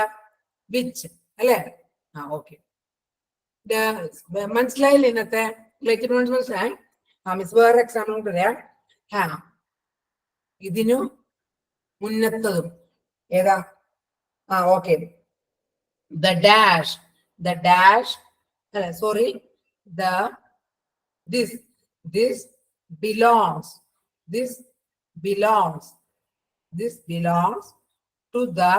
[SPEAKER 4] which അല്ലേ? ഓക്കെ മനസ്സിലായില്ലേ ഇന്നത്തെ റിലേറ്റീവ് പ്രൊണൗൺസ്? മനസ്സിലായി? മിസ് വേറെ എക്സാമ്പിൾ പറയാം. ഇതിനു മുന്നത്തതും ഏതാ? Okay the dash sorry this belongs to the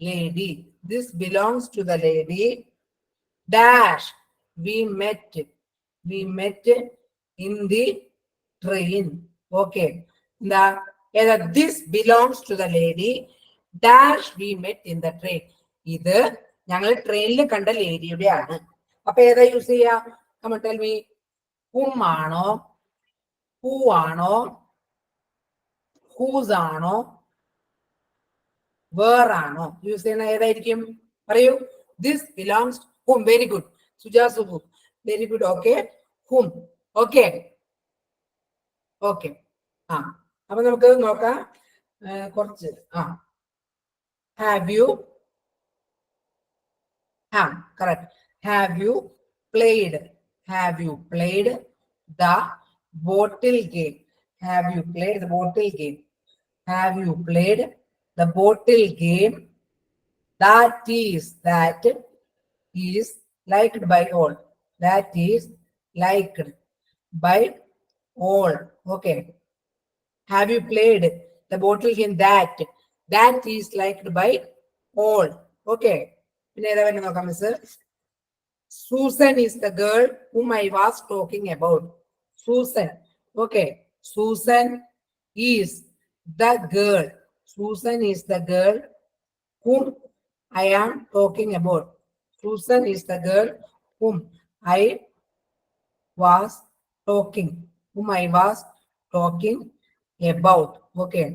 [SPEAKER 4] lady. This belongs to the lady dash we met in the train. Okay this belongs to the lady dash we met in the train. ഇത് ഞങ്ങൾ ട്രെയിനിൽ കണ്ട ലേഡിയുടെ ആണ്. അപ്പൊ ഏതാ use ചെയ്യാ? Come on, tell me. whom ആണോ who ആണോ whose ആണോ where ആണോ യൂസ് ചെയ്യുന്ന? ഏതായിരിക്കും പറയൂ? this belongs to whom. very good സുജാസുബു very good. okay whom. okay അപ്പൊ നമുക്ക് നോക്കാം കുറച്ച്. have you correct. have you played the bottle game? have you played the bottle game? have you played the bottle game that is liked by all. that is liked by all. okay have you played the bottle game that is liked by all. okay പിന്നെ ഏതാ വേണ്ടി നോക്കാം miss. Susan is the girl whom I was talking about. Susan. okay Susan is the girl. Susan is the girl whom I am talking about. Susan is the girl whom I was talking. Whom I was talking about. Okay.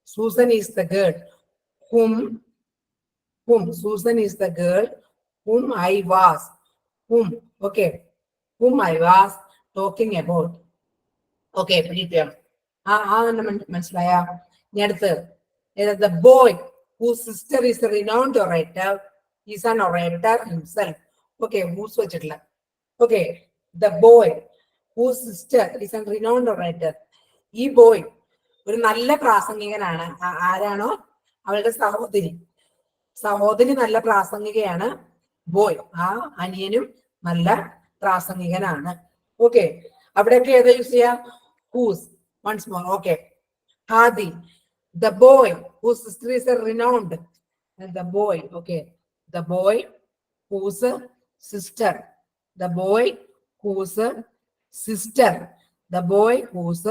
[SPEAKER 4] Susan is the girl. Whom Susan is the girl whom I was. Okay. Whom I was talking about. Okay, പിടിക്കാം. മനസ്സിലായ? ഇനി അടുത്ത് the boy whose sister is a renowned orator is an orator himself. Okay, whose വെച്ചിട്ടില്ല. Okay, the boy whose sister is a renowned orator. ഈ boy ഒരു നല്ല പ്രാസംഗികനാണ്. ആരാണോ? അവളുടെ സഹോദരി നല്ല പ്രാസംഗികയാണ്. ബോയ്, ആ അനിയനും നല്ല പ്രാസംഗികനാണ്. ഓക്കെ, അവിടെയൊക്കെ ഏതാ യൂസ് ചെയ്യാം? whose. Once more. Okay. Hadi, the boy whose sister is a renowned. And the boy. Okay, the boy whose sister. The boy whose sister. The boy whose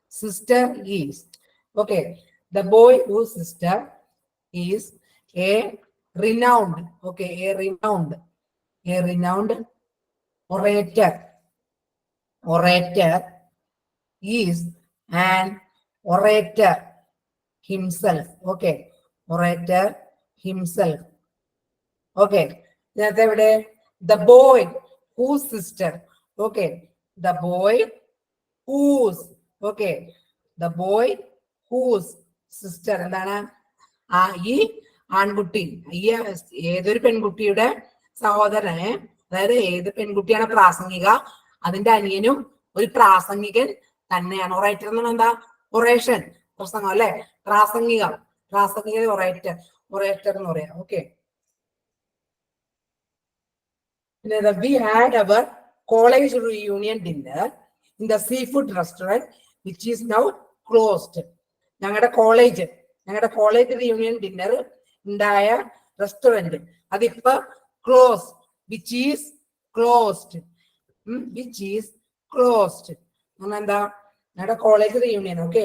[SPEAKER 4] sister is. Okay, the boy whose sister is a renowned. Okay, a renowned orator. Orator is an orator himself. Okay, orator himself. Okay, the boy whose sister. Okay, the boy whose. Okay, the boy whose sister. എന്താണ്? ഈ ആൺകുട്ടി, ഈ ഏതൊരു പെൺകുട്ടിയുടെ സഹോദരനെ, അതായത് ഏത് പെൺകുട്ടിയാണ് പ്രാസംഗിക, അതിന്റെ അനിയനും ഒരു പ്രാസംഗികൻ തന്നെയാണ്. ഒറേറ്റർ എന്ന് പറഞ്ഞാൽ എന്താ? ഒറേഷൻ, പ്രസംഗം അല്ലെ? പ്രാസംഗിക ഒറേറ്റർ എന്ന് പറയാം. Okay, we had our college reunion dinner in the seafood restaurant which is now closed. ഞങ്ങളുടെ കോളേജ് റിയൂണിയൻ ഡിന്നർ ഉണ്ടായ റെസ്റ്റോറന്റ് അതിപ്പോ ക്ലോസ്. Which is closed. എന്താ? ഞങ്ങളുടെ കോളേജ് റിയൂണിയൻ. ഓക്കെ,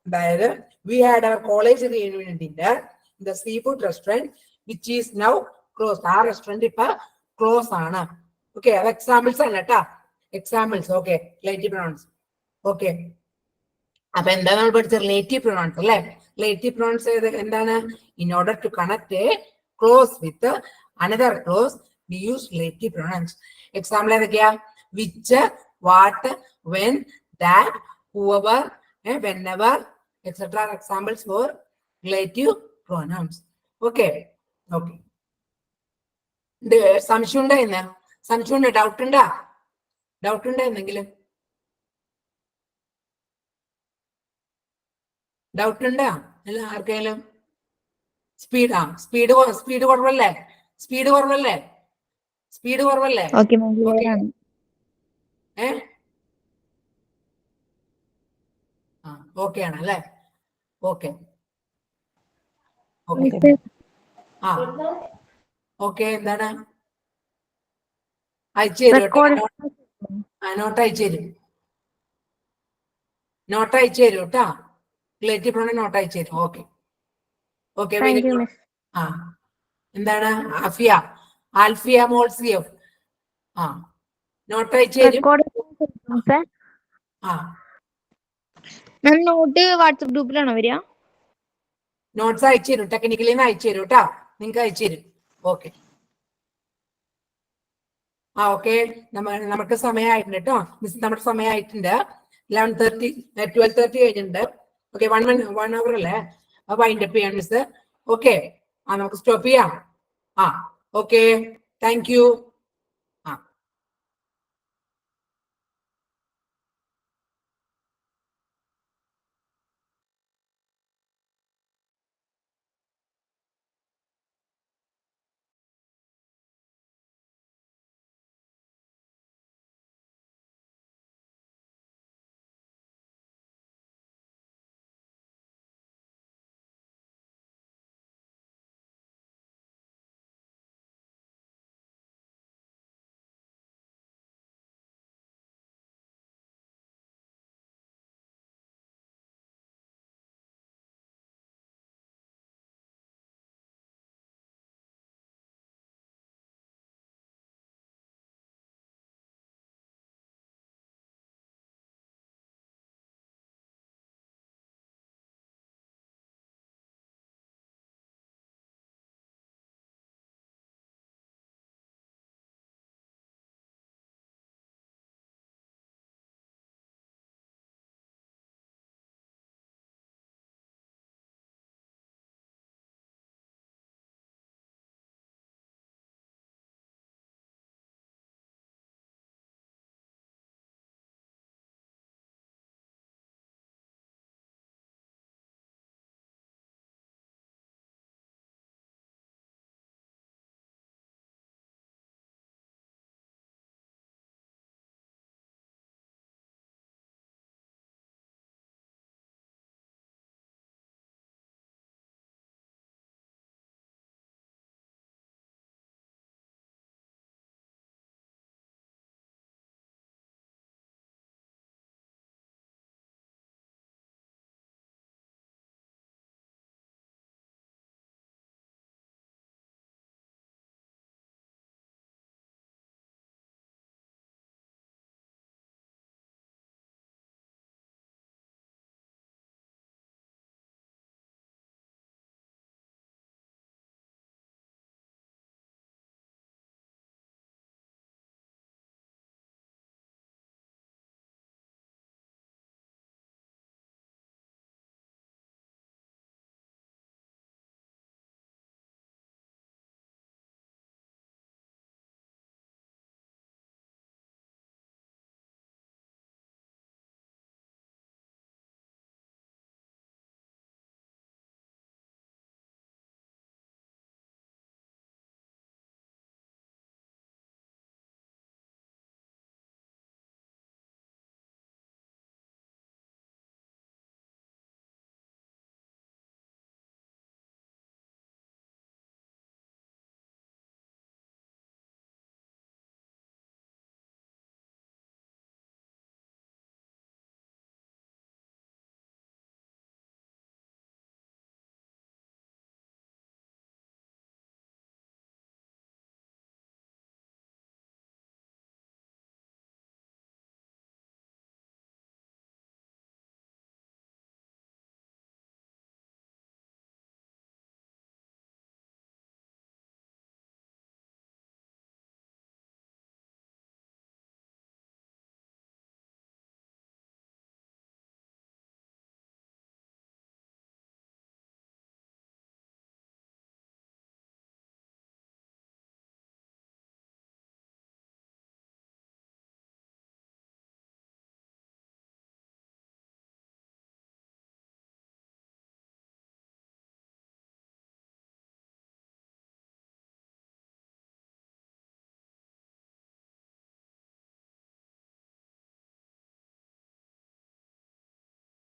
[SPEAKER 4] അതായത് we had our college reunion dinner in the seafood restaurant which is now closed. ആ restaurant ഇപ്പൊ close ആണ്. Okay, അത് എക്സാമ്പിൾസ് ആണ് കേട്ടാ, examples. Okay, relative pronouns. Okay, അപ്പൊ എന്താ നമ്മൾ പഠിച്ചത്? റിലേറ്റീവ് പ്രൊനൗൺസ് അല്ലെ? റിലേറ്റീവ് പ്രൊനൗൺസ് എന്താണ്? In order to connect a clause with another clause we use relative pronouns. Example ഏതൊക്കെയാ? Which, what, when, that, whoever, whenever, etc. are examples for relative pronouns. Okay. സംശയം ഉണ്ടായിരുന്ന? Doubt ഉണ്ടോ എന്തെങ്കിലും? Doubt ഉണ്ടോ അല്ല ആർക്കെങ്കിലും? Speed കുറവല്ലേ? ഓക്കെ ആണല്ലേ? ഓക്കെ, എന്താണ്? അയച്ചു തരും. നോട്ട് അയച്ചു തരും കേട്ടാ. റിലേറ്റീവ് പ്രൊനൗൺ നോട്ട് അയച്ചു തരും. Okay, very good. എന്താണ്? ആൽഫിയ മോൾസിയഫ്. നോട്ട് അയച്ചു തരും.
[SPEAKER 1] നോട്ട് വാട്സ്ആപ്പ് ഗ്രൂപ്പിലാണോ വരിക?
[SPEAKER 4] നോട്ട്സ് അയച്ചു തരും, ടെക്നിക്കലി അയച്ചു തരും കേട്ടാ, നിങ്ങൾക്ക് അയച്ചു തരും. Okay, okay. നമുക്ക് സമയമായിട്ടുണ്ട് കേട്ടോ മിസ്, നമ്മുടെ സമയമായിട്ടുണ്ട്. 12:30 കഴിഞ്ഞിട്ടുണ്ട്. ഓക്കെ, 1 hour അല്ലേ? അപ്പൊ വൈൻഡപ്പ് ചെയ്യാം മിസ്. ഓക്കെ, നമുക്ക് സ്റ്റോപ്പ് ചെയ്യാം. Okay, thank you.